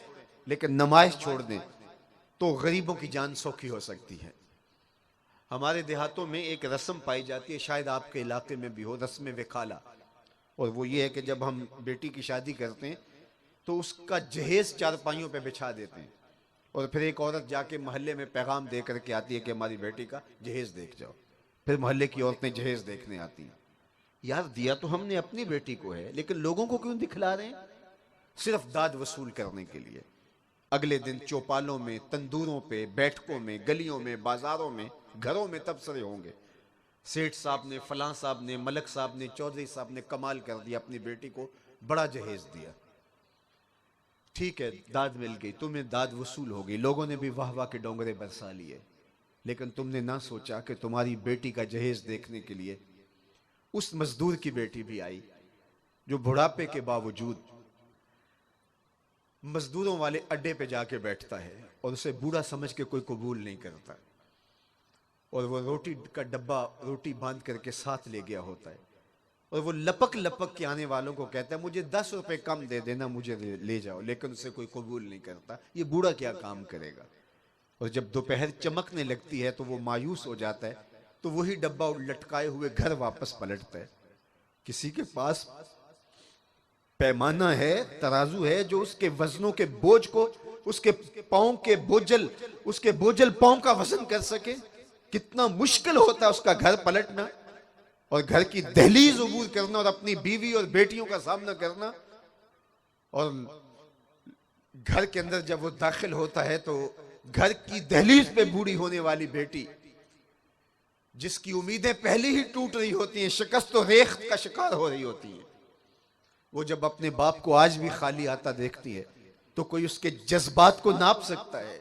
लेकिन नमाइश छोड़ दें तो गरीबों की जान सौखी हो सकती है। हमारे देहातों में एक रस्म पाई जाती है, शायद आपके इलाके में भी हो, रस्म विखाला, और वो ये है कि जब हम बेटी की शादी करते हैं तो उसका जहेज चारपाइयों पे बिछा देते हैं, और फिर एक औरत जाके मोहल्ले में पैगाम दे करके आती है कि हमारी बेटी का जहेज देख जाओ। फिर मोहल्ले की औरतें जहेज देखने आती हैं। यार, दिया तो हमने अपनी बेटी को है, लेकिन लोगों को क्यों दिखला रहे हैं? सिर्फ दाद वसूल करने के लिए। अगले दिन चौपालों में, तंदूरों पे, बैठकों में, गलियों में, बाजारों में, घरों में तबसरे होंगे, सेठ साहब ने, फलां साहब ने, मलक साहब ने, चौधरी साहब ने कमाल कर दिया, अपनी बेटी को बड़ा जहेज दिया। ठीक है, दाद मिल गई, तुम्हें दाद वसूल हो गई, लोगों ने भी वाह वाह के डोंगरे बरसा लिए, लेकिन तुमने ना सोचा कि तुम्हारी बेटी का जहेज देखने के लिए उस मजदूर की बेटी भी आई जो बुढ़ापे के बावजूद मजदूरों वाले अड्डे पे जाके बैठता है और उसे बूढ़ा समझ के कोई कबूल नहीं करता, और वो रोटी का डब्बा रोटी बांध करके साथ ले गया होता है, और वो लपक लपक के आने वालों को कहता है मुझे 10 रुपए कम दे देना, मुझे ले जाओ, लेकिन उसे कोई कबूल नहीं करता। ये बूढ़ा क्या काम करेगा? और जब दोपहर चमकने लगती है तो वो मायूस हो जाता है, तो वही डब्बा लटकाए हुए घर वापस पलटता है। किसी के पास पैमाना है, तराजू है, जो उसके वजनों के बोझ को, उसके पांव के बोझल, उसके बोझल पांव का वजन कर सके? कितना मुश्किल होता है उसका घर पलटना और घर की दहलीज अबूर करना और अपनी बीवी और बेटियों का सामना करना। और घर के अंदर जब वो दाखिल होता है तो घर की दहलीज पे बूढ़ी होने वाली बेटी, जिसकी उम्मीदें पहले ही टूट रही होती हैं, शिकस्त और रेख का शिकार हो रही होती है, वो जब अपने बाप को आज भी खाली आता देखती है तो कोई उसके जज्बात को नाप सकता है?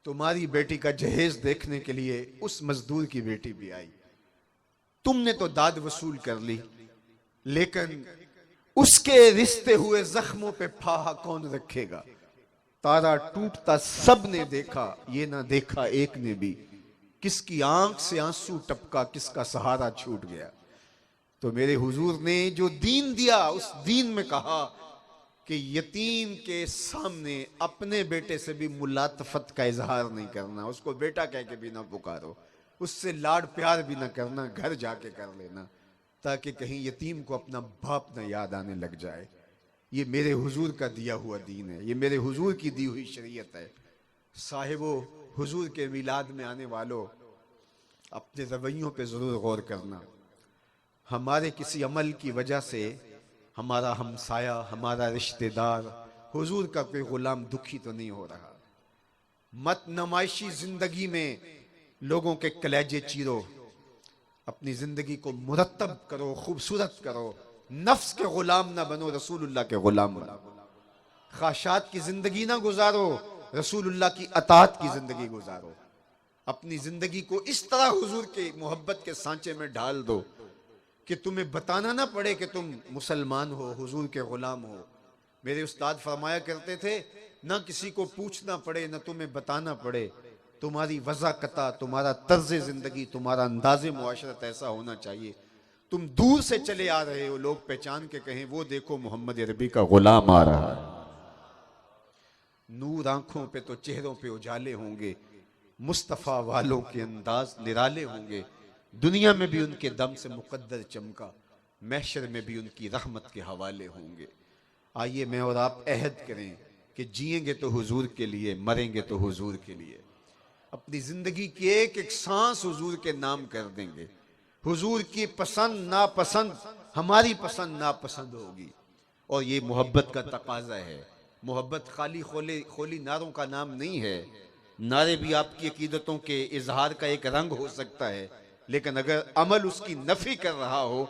तुम्हारी बेटी का जहेज देखने के लिए उस मजदूर की बेटी भी आई। तुमने तो दाद वसूल कर ली, लेकिन उसके रिश्ते हुए जख्मों पे फाहा कौन रखेगा? तारा टूटता सब ने देखा, ये ना देखा एक ने भी, किसकी आंख से आंसू टपका, किसका सहारा छूट गया। तो मेरे हुजूर ने जो दीन दिया, उस दीन में कहा कि यतीम के सामने अपने बेटे से भी मुलातफत का इजहार नहीं करना, उसको बेटा कह के भी ना पुकारो, उससे लाड प्यार भी ना करना, घर जाके कर लेना, ताकि कहीं यतीम को अपना बाप ना याद आने लग जाए। ये मेरे हुजूर का दिया हुआ दीन है, ये मेरे हुजूर की दी हुई शरीयत है। साहिबो हुजूर के मिलाद में आने वालों, अपने रवैयों पे ज़रूर गौर करना। हमारे किसी अमल की वजह से हमारा हमसाया, हमारा रिश्तेदार, हुजूर का कोई गुलाम दुखी तो नहीं हो रहा। मत नमाइशी जिंदगी में लोगों के कलेजे चीरो, अपनी जिंदगी को मुरत्तब करो, खूबसूरत करो। नफ्स के गुलाम ना बनो, रसूलुल्लाह के गुलाम बनो। ख्वाहिशात की जिंदगी ना गुजारो, रसूलुल्लाह की अताअत की जिंदगी गुजारो। अपनी जिंदगी को इस तरह हुजूर के मोहब्बत के सांचे में ढाल दो कि तुम्हें बताना ना पड़े कि तुम मुसलमान हो, हुजूर के गुलाम हो। मेरे उस्ताद फरमाया करते थे, ना किसी को पूछना पड़े, ना तुम्हें बताना पड़े। तुम्हारी वज़ाकता, तुम्हारा तर्ज जिंदगी, तुम्हारा अंदाज़े मुआशरत ऐसा होना चाहिए, तुम दूर से चले आ रहे हो, लोग पहचान के कहें वो देखो मोहम्मद अरबी का गुलाम आ रहा है। नूर आंखों पे तो चेहरों पे उजाले होंगे, मुस्तफ़ा वालों के अंदाज निराले होंगे। दुनिया में भी उनके दम से मुकद्दर चमका, महशर में भी उनकी रहमत के हवाले होंगे। आइए मैं और आप अहद करें कि जिएंगे तो हुजूर के लिए, मरेंगे तो हुजूर के लिए। अपनी जिंदगी की एक एक सांस हुजूर के नाम कर देंगे। हुजूर की पसंद नापसंद हमारी पसंद नापसंद होगी, और ये मोहब्बत का तकाजा है। मोहब्बत खाली खोली खोली नारों का नाम नहीं है। नारे भी आपकी अकीदतों के इजहार का एक रंग हो सकता है, लेकिन अगर अमल उसकी नफी कर रहा हो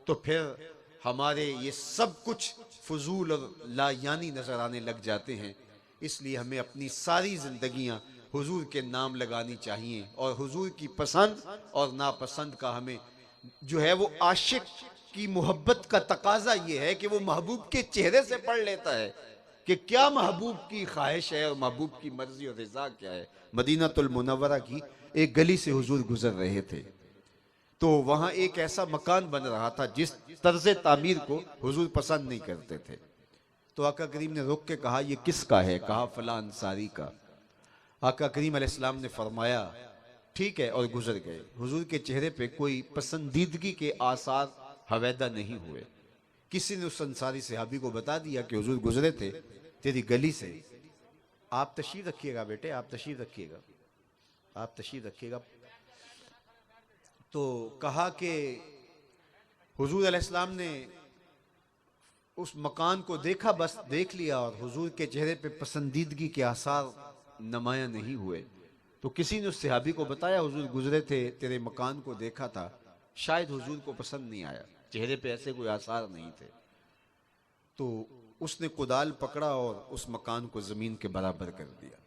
तो फिर हमारे ये सब कुछ फजूल और लायानी नजर आने लग जाते हैं। इसलिए हमें अपनी सारी जिंदगियां हुजूर के नाम लगानी चाहिए, और हुजूर की पसंद और नापसंद का हमें जो है वो आशिक की मोहब्बत का तकाजा ये है कि वो महबूब के चेहरे से पढ़ लेता है कि क्या महबूब की ख्वाहिश है और महबूब की मर्जी और रिजा क्या है। मदीनातुल मुनव्वरा की एक गली से हुजूर गुजर रहे थे, तो वहां एक ऐसा मकान बन रहा था जिस तर्ज तामीर को हुजूर पसंद नहीं करते थे। तो आका करीम ने रोक के कहा, यह किसका है? कहा फला अंसारी का। आका करीम अलैहिस्सलाम ने फरमाया ठीक है, और गुजर गए। हुजूर के चेहरे पे कोई पसंदीदगी के आसार हवैदा नहीं हुए। किसी ने उस अंसारी सहाबी को बता दिया कि हुजूर गुजरे थे तेरी गली से, आप तशरीफ रखिएगा बेटे, आप तशरीफ रखिएगा, आप तशरीफ रखिएगा। तो कहा कि हुजूर अलैहिस्सलाम ने उस मकान को देखा, बस देख लिया, और हुजूर के चेहरे पे पसंदीदगी के आसार नुमाया नहीं हुए। तो किसी ने उस सहाबी को बताया, हुजूर गुजरे थे, तेरे मकान को देखा था, शायद हुजूर को पसंद नहीं आया, चेहरे पे ऐसे कोई आसार नहीं थे। तो उसने कुदाल पकड़ा और उस मकान को जमीन के बराबर कर दिया।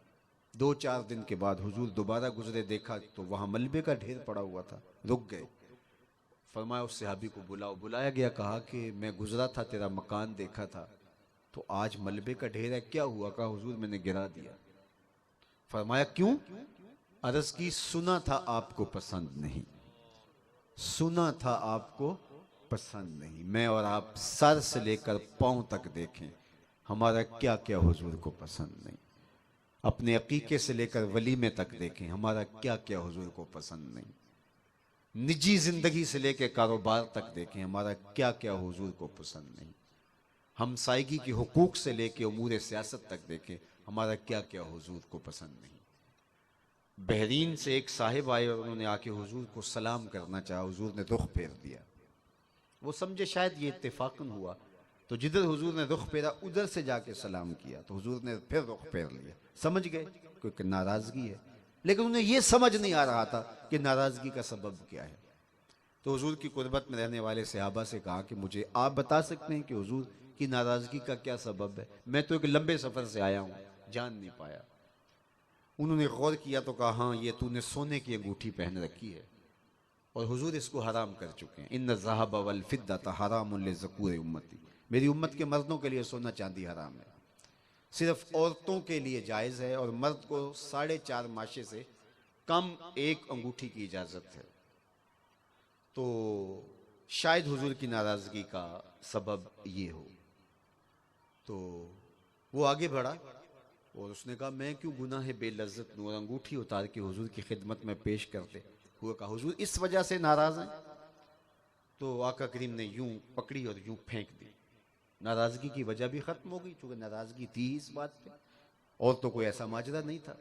2-4 दिन के बाद हुजूर दोबारा गुजरे, देखा तो वहां मलबे का ढेर पड़ा हुआ था। रुक गए, फरमाया उस सहाबी को बुलाओ। बुलाया गया, कहा कि मैं गुजरा था, तेरा मकान देखा था, तो आज मलबे का ढेर है, क्या हुआ? कहा हुजूर मैंने गिरा दिया। फरमाया क्यों? अर्ज की, सुना था आपको पसंद नहीं, सुना था आपको पसंद नहीं। मैं और आप सर से लेकर पांव तक देखें, हमारा क्या क्या हुजूर को पसंद नहीं। अपने अकीके से लेकर वलीमे तक देखें, हमारा क्या क्या हुजूर को पसंद नहीं। निजी जिंदगी से लेकर कारोबार तक देखें, हमारा क्या क्या हुजूर को पसंद नहीं। हमसायगी की हुकूक से लेकर उमूर सियासत तक देखें, हमारा क्या क्या हुजूर को पसंद नहीं। बहरीन से एक साहिब आए और उन्होंने आके हुजूर को सलाम करना चाहा, हुजूर ने रुख फेर दिया। वो समझे शायद ये इत्तेफाकन हुआ, तो जिधर हुजूर ने रुख फेरा उधर से जाके सलाम किया, तो हुजूर ने फिर रुख फेर लिया। समझ गए क्योंकि नाराजगी है, लेकिन उन्हें यह समझ नहीं आ रहा था कि नाराजगी का सबब क्या है। तो हुजूर की कुर्बत में रहने वाले सहाबा से कहा कि मुझे आप बता सकते हैं कि हुजूर की नाराजगी का क्या सबब है? मैं तो एक लंबे सफर से आया हूं, जान नहीं पाया। उन्होंने गौर किया तो कहा, हाँ ये तूने सोने की अंगूठी पहन रखी है और हुजूर इसको हराम कर चुके हैं। इन्न ज़हब वल फिद्दत हरामुन लिज़कूर उम्मती, मेरी उम्मत के मर्दों के लिए सोना चांदी हराम है, सिर्फ औरतों के लिए जायज़ है, और मर्द को 4.5 माशे से कम एक अंगूठी की इजाज़त है। तो शायद हुजूर की नाराज़गी का सबब ये हो। तो वो आगे बढ़ा और उसने कहा, मैं क्यों गुनाह बेलज्जत नूर अंगूठी उतार के हुजूर की खिदमत में पेश करते हुए कहा, हुजूर इस वजह से नाराज हैं? तो आका करीम ने यूं पकड़ी और यूं फेंक दी। नाराजगी की वजह भी खत्म हो गई, चूंकि नाराजगी थी इस बात पे, और तो कोई ऐसा माजरा नहीं था।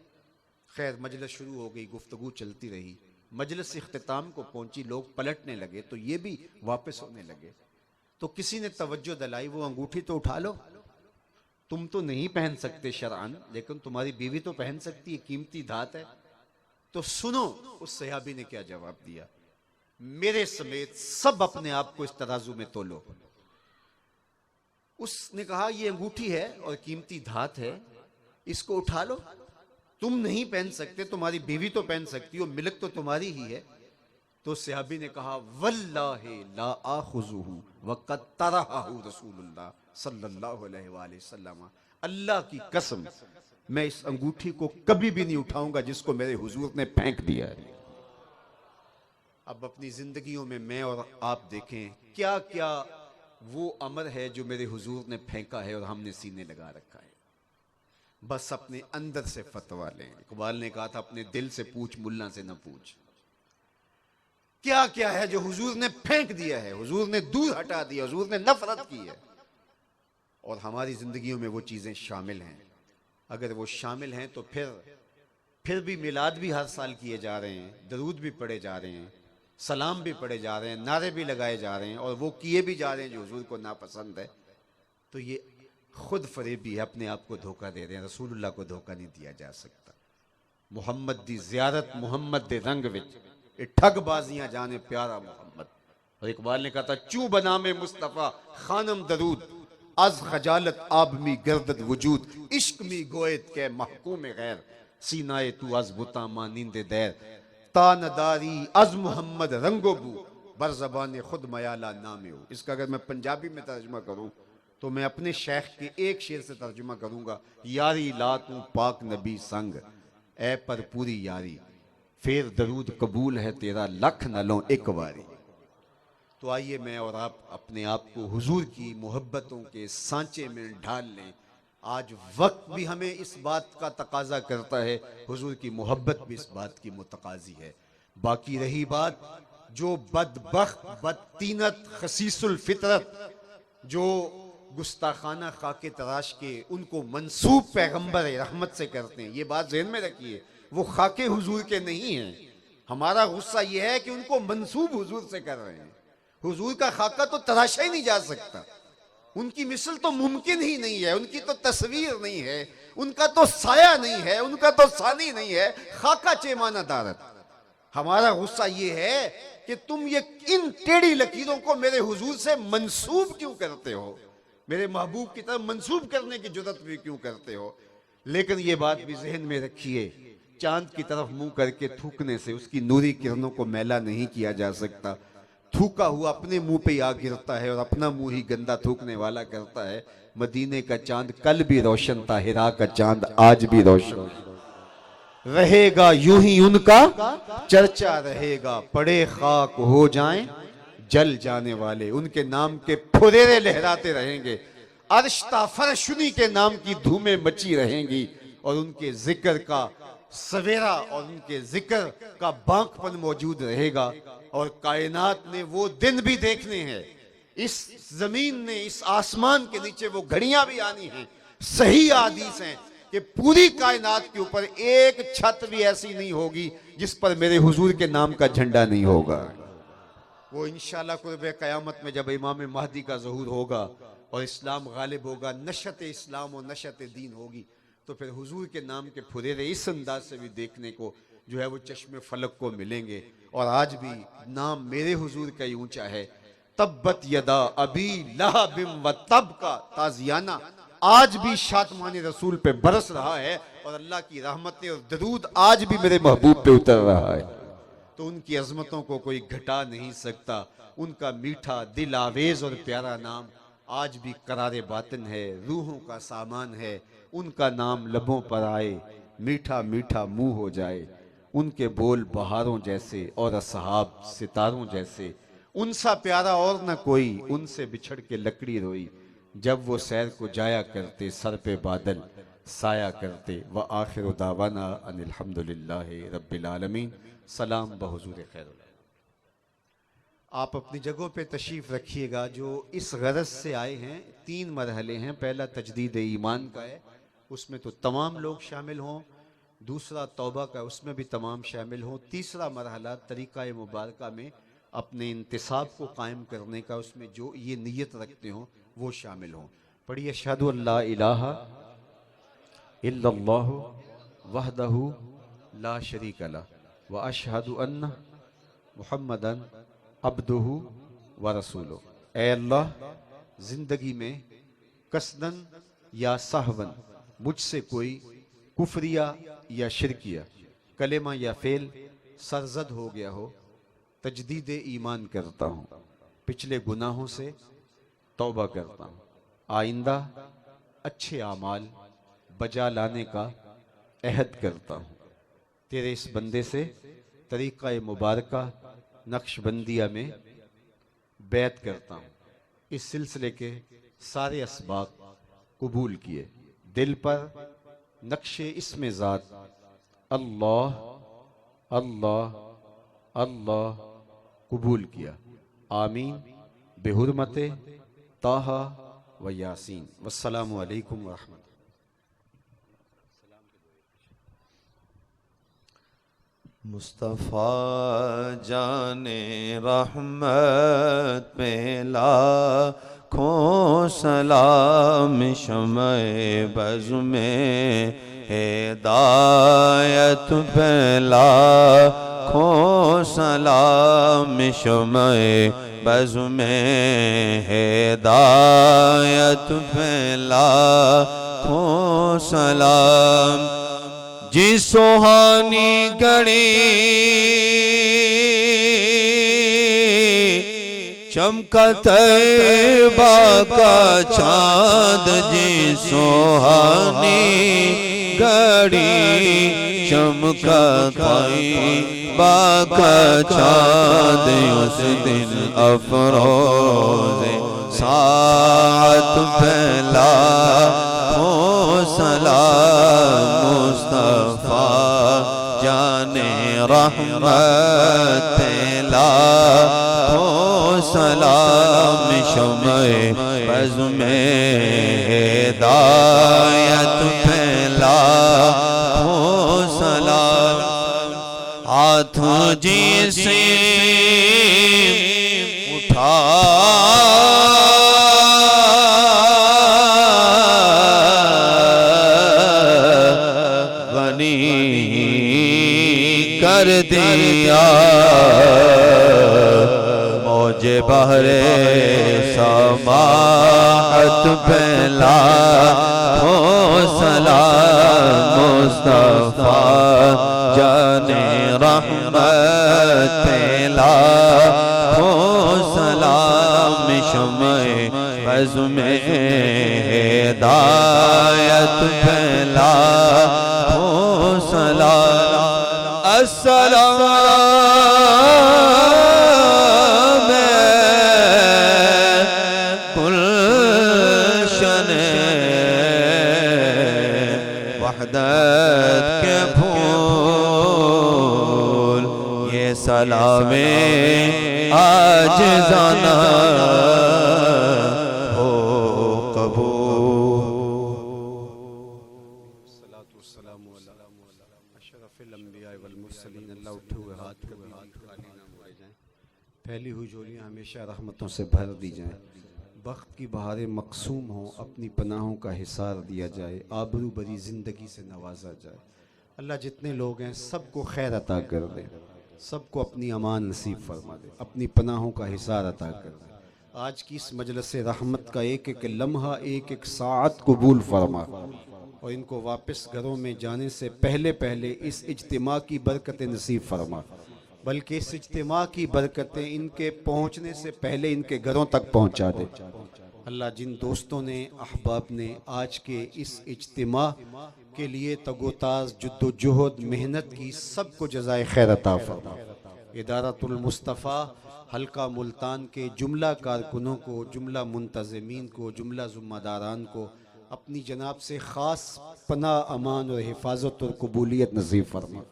खैर मजलिस शुरू हो गई, गुफ्तगू चलती रही। मजलिस इख्तिताम को पहुंची, लोग पलटने लगे तो ये भी वापस होने लगे। तो किसी ने तवज्जो दिलाई, वो अंगूठी तो उठा लो, तुम तो नहीं पहन सकते शरअन, लेकिन तुम्हारी बीवी तो पहन सकती है, कीमती धात है। तो सुनो उस सहाबी ने क्या जवाब दिया, मेरे समेत सब अपने आप को इस तराजू में तोलो। उसने कहा ये अंगूठी है और कीमती धात है, इसको उठा लो, तुम नहीं पहन सकते, तुम्हारी बीवी तो पहन सकती हो, मिल्क तो तुम्हारी ही है। तो सहाबी ने कहा वल्लाहि ला आखुजुहु वक़द तरहहु रसूलुल्लाह सल्लल्लाहु अलैहि वसल्लम, अल्लाह की कसम मैं इस अंगूठी को कभी भी नहीं उठाऊंगा जिसको मेरे हुजूर ने फेंक दिया है। अब अपनी जिंदगियों में मैं और आप देखें क्या क्या वो अमर है जो मेरे हुजूर ने फेंका है और हमने सीने लगा रखा है। बस अपने अंदर से फतवा लें। इकबाल ने कहा था अपने दिल से पूछ, मुल्ला से न पूछ। क्या क्या है जो हुजूर ने फेंक दिया है, हुजूर ने दूर हटा दिया, हुजूर ने नफरत की है, और हमारी जिंदगियों में वो चीजें शामिल हैं। अगर वो शामिल हैं तो फिर भी मिलाद भी हर साल किए जा रहे हैं, दरूद भी पढ़े जा रहे हैं, सलाम भी पढ़े जा रहे हैं, नारे भी लगाए जा रहे हैं, और वो किए भी जा रहे हैं जो हुजूर को नापसंद है। तो ये खुद फरेबी है, अपने आप को धोखा दे रहे हैं। रसूलुल्लाह को धोखा नहीं दिया जा सकता। मुहम्मद दी ज़ियारत, मुहम्मद दे रंग विच ये ठगबाजियां जाने प्यारा मोहम्मद। और इकबाल ने कहा था चू बना में मुस्तफ़ा खानम दरूद अज खजालत आबमी गर्दत वजूद, इश्क मी गोयत के महकूम गैर सीनाए तू अज बुता मानिंदे दैर, तानदारी अज मोहम्मद रंगोबू बर ज़बान खुद मयाला नामे हो। इसका अगर मैं पंजाबी में तर्जुमा करूं तो मैं अपने शेख के एक शेर से तर्जुमा करूंगा, यारी ला तू पाक नबी संग ए पर पूरी यारी, फिर दरूद कबूल है तेरा लख नलों एक बारी। तो आइए मैं और आप अपने आप को हुजूर की मोहब्बतों के सांचे में ढाल लें। आज वक्त भी हमें इस बात का तकाजा करता है, हुजूर की मोहब्बत भी इस बात की मुतकाजी है। बाकी रही बात जो बदबख्त बदतीनत खसीसुल फितरत, जो गुस्ताखाना खाके तराश के उनको मंसूब पैगंबर रहमत से करते हैं, ये बात ज़हन में रखिए, वो खाके हुजूर के नहीं हैं। हमारा गुस्सा ये है कि उनको मंसूब हुजूर से कर रहे हैं। हुजूर का खाका तो तराशा ही नहीं जा सकता, उनकी मिसल तो मुमकिन ही नहीं है, उनकी तो तस्वीर नहीं है, उनका तो साया नहीं है, उनका तो सानी नहीं है, खाका चेमाना दारत। हमारा गुस्सा ये है कि तुम ये इन टेढ़ी लकीरों को मेरे हुजूर से मंसूब क्यों करते हो, मेरे महबूब की तरफ मंसूब करने की जुर्रत भी क्यों करते हो। लेकिन ये बात भी जहन में रखिए, चांद की तरफ मुंह करके थूकने से उसकी नूरी किरणों को मैला नहीं किया जा सकता। थूका हुआ अपने मुंह पे आ गिरता है और अपना मुंह ही गंदा थूकने वाला करता है। मदीने का चांद कल भी रोशन था, हिरा का चांद आज भी रोशन रहेगा, यूं ही उनका चर्चा रहेगा। पड़े खाक हो जाएं जल जाने वाले, उनके नाम के फुरेरे लहराते रहेंगे। अर्शता फरशुनी के नाम की धूमें मची रहेंगी और उनके जिक्र का सवेरा और उनके जिक्र का बांकपन मौजूद रहेगा। और कायनात ने वो दिन भी देखने हैं, इस जमीन ने, इस आसमान के नीचे वो घड़ियां भी आनी हैं। सही हदीस हैं कि पूरी कायनात के ऊपर एक छत भी ऐसी नहीं होगी जिस पर मेरे हुजूर के नाम का झंडा नहीं होगा। वो इंशाअल्लाह कुर्बे क़यामत में जब इमाम महदी का ज़हूर होगा और इस्लाम गालिब होगा, नशत इस्लाम और नशत दीन होगी, तो फिर हुजूर के नाम के फुरेरे इस अंदाज से भी देखने को जो है वो चश्मे फलक को मिलेंगे। और आज भी नाम मेरे हुजूर का ही ऊंचा है। तब्बत यदा अबी लहबिम व तब का ताजियाना आज भी शातमान रसूल पे बरस रहा है और अल्लाह की रहमतें और दरूद आज भी मेरे महबूब पे उतर रहा है। तो उनकी अजमतों को कोई घटा नहीं सकता। उनका मीठा दिल आवेज और प्यारा नाम आज भी करारे बातिन है, रूहों का सामान है। उनका नाम लबों पर आए, मीठा मीठा मुंह हो जाए। उनके बोल बहारों जैसे और असहाब सितारों जैसे। उनसा प्यारा और न कोई, उनसे बिछड़ के लकड़ी रोई। जब वो सैर को जाया करते सर पे बादल साया करते। व आखिर दावाना अनिल हम्दुलिल्लाहि रब्बिल आलमीन। सलाम बहुजूर खैर। आप अपनी जगहों पे तशरीफ़ रखिएगा। जो इस गरज से आए हैं, 3 मरहले हैं। पहला तजदीद ईमान का है, उसमें तो तमाम लोग शामिल हों। दूसरा तौबा का, उसमें भी तमाम शामिल हों। तीसरा मरहला तरीक़ा मुबारका में अपने इंतिसाब को कायम करने का, उसमें जो ये नीयत रखते हों वो शामिल हों। पढ़िए अशहदु अल्ला इलाहा इल्लल्लाहु वहदहु ला शरीका लह व अशहदु अन्ना मुहम्मदन अब्दुहु व रसूलुहु। ऐ अल्लाह, जिंदगी में कसदन या सहवन मुझसे कोई कुफरिया या शिरकिया, कलेमा या फेल सरजद हो गया हो, तजदीद ईमान करता हूँ, पिछले गुनाहों से तौबा करता हूँ, आइंदा अच्छे आमाल बजा लाने का अहद करता हूँ। तेरे इस बंदे से तरीक़ा मुबारका नक्शबंदिया में बैत करता हूँ। इस सिलसिले के सारे असबाब कबूल किए, दिल पर नक्शे इसमें ज़ात अल्लाह अल्लाह अल्लाह कबूल किया। आमीन बेहुरमते ताहा व यासीन। वस्सलामु अलैकुम व रहमतुल्लाह। मुस्तफ़ा जाने रहमत पे लाखों सलाम, शम्ए बज़ में हिदायत पे लाखों सलाम, शम्ए बज़ में हिदायत पे लाखों सलाम। जी सुहानी घड़ी चमका तैबा का चाँद, जी सुहानी घड़ी चमका तैबा का चाँद, उस दिन अफरोज़े सात फैला हो सलाम। मुस्तफ़ा जाने रहमत लाखो सलाम, शम्ए बज़ में हिदायत फैला हो सलाम। हाथ जिसे उठा कर दिया, मौजे बहरे समाहत फैला हो सलाम। मुस्तफ़ा जाने रहमत फैला हो सलाम, शम्ए बज़ में हिदायत फैला हो सलाम। अस्सलाम गुलशन वहदत के फूल, ये सलामे आज जाना हो कबूल। अल्लाह उठे हुए हाथ कभी खाली ना मोड़े जाएं, फैली हुई झोलियाँ हमेशा रहमतों से भर दी जाएं, वक्त की बहारें मकसूम हों, अपनी पनाहों का हिसार दिया जाए, आबरू भरी ज़िंदगी से नवाजा जाए। अल्लाह जितने लोग हैं सबको खैर अता कर दे, सबको अपनी अमान नसीब फरमा दे, अपनी पनाहों का हिसार अता कर दे। आज की इस मजलिस रहमत का एक एक लम्हा, एक एक साअत कबूल फरमा और इनको वापस घरों में जाने से पहले पहले इस इज्तिमा की बरकतें नसीब फरमा, बल्कि इस इज्तिमा की बरकतें इनके पहुँचने से पहले इनके घरों तक पहुँचा दे। अल्लाह जिन दोस्तों ने, अहबाब ने आज के इस इज्तिमा के लिए तगोताज जुद्दोजहद मेहनत की, सबको जज़ाए खैर अता फरमा। इदारतुल मुस्तफ़ा हल्का मुल्तान के जुमला कारकुनों को, जुमला मुंतज़मीन को, जुमला ज़िम्मेदारान को अपनी जनाब से ख़ास पनाह, अमान और हिफाजत और कबूलियत नसीब फरमा।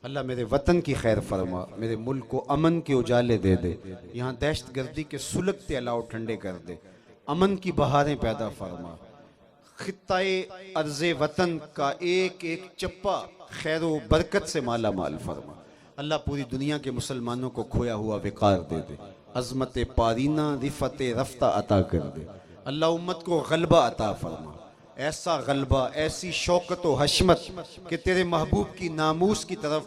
अल्लाह मेरे वतन की खैर फरमा, मेरे मुल्क को अमन के उजाले दे दे, यहाँ दहशत गर्दी के सुलगते अलाव ठंडे कर दे, अमन की बहारें पैदा फरमा, खित्ताए अर्ज़े वतन का एक एक चप्पा खैर व बरकत से माला माल फरमा। अल्लाह पूरी दुनिया के मुसलमानों को खोया हुआ विकार दे दे, अज़मत पारीना रिफ़त रफ्ता अता कर दे। अल्लाह उम्मत को गलबा अता फरमा, ऐसा गलबा, ऐसी शौकत व हशमत कि तेरे महबूब की नामूस की तरफ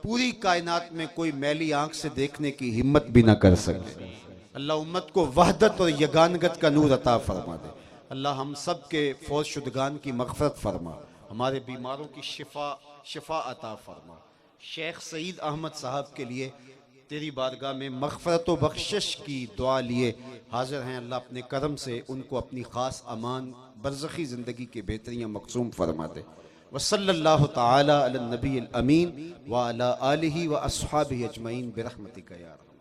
पूरी कायनात में कोई मैली आंख से देखने की हिम्मत भी ना कर सके। अल्लाह उम्मत को वहदत और यगानगत का नूर अता फरमा दे। अल्लाह हम सब के फौज शुदगान की मग़फ़रत फरमा, हमारे बीमारों की शिफा अता फरमा। शेख सईद अहमद साहब के लिए तेरी बारगाह में मग़फ़रत व बख्शिश की दुआ लिए हाजिर हैं। अल्लाह अपने करम से उनको अपनी ख़ास अमान बरज़खी ज़िंदगी के बेहतरीन मक़सूम फरमा दे। वसल्लल्लाहु तआला अला नबी अल अमीन व अला आलिहि व अस्हाबिहि अजमईन बिरहमतिका या रब।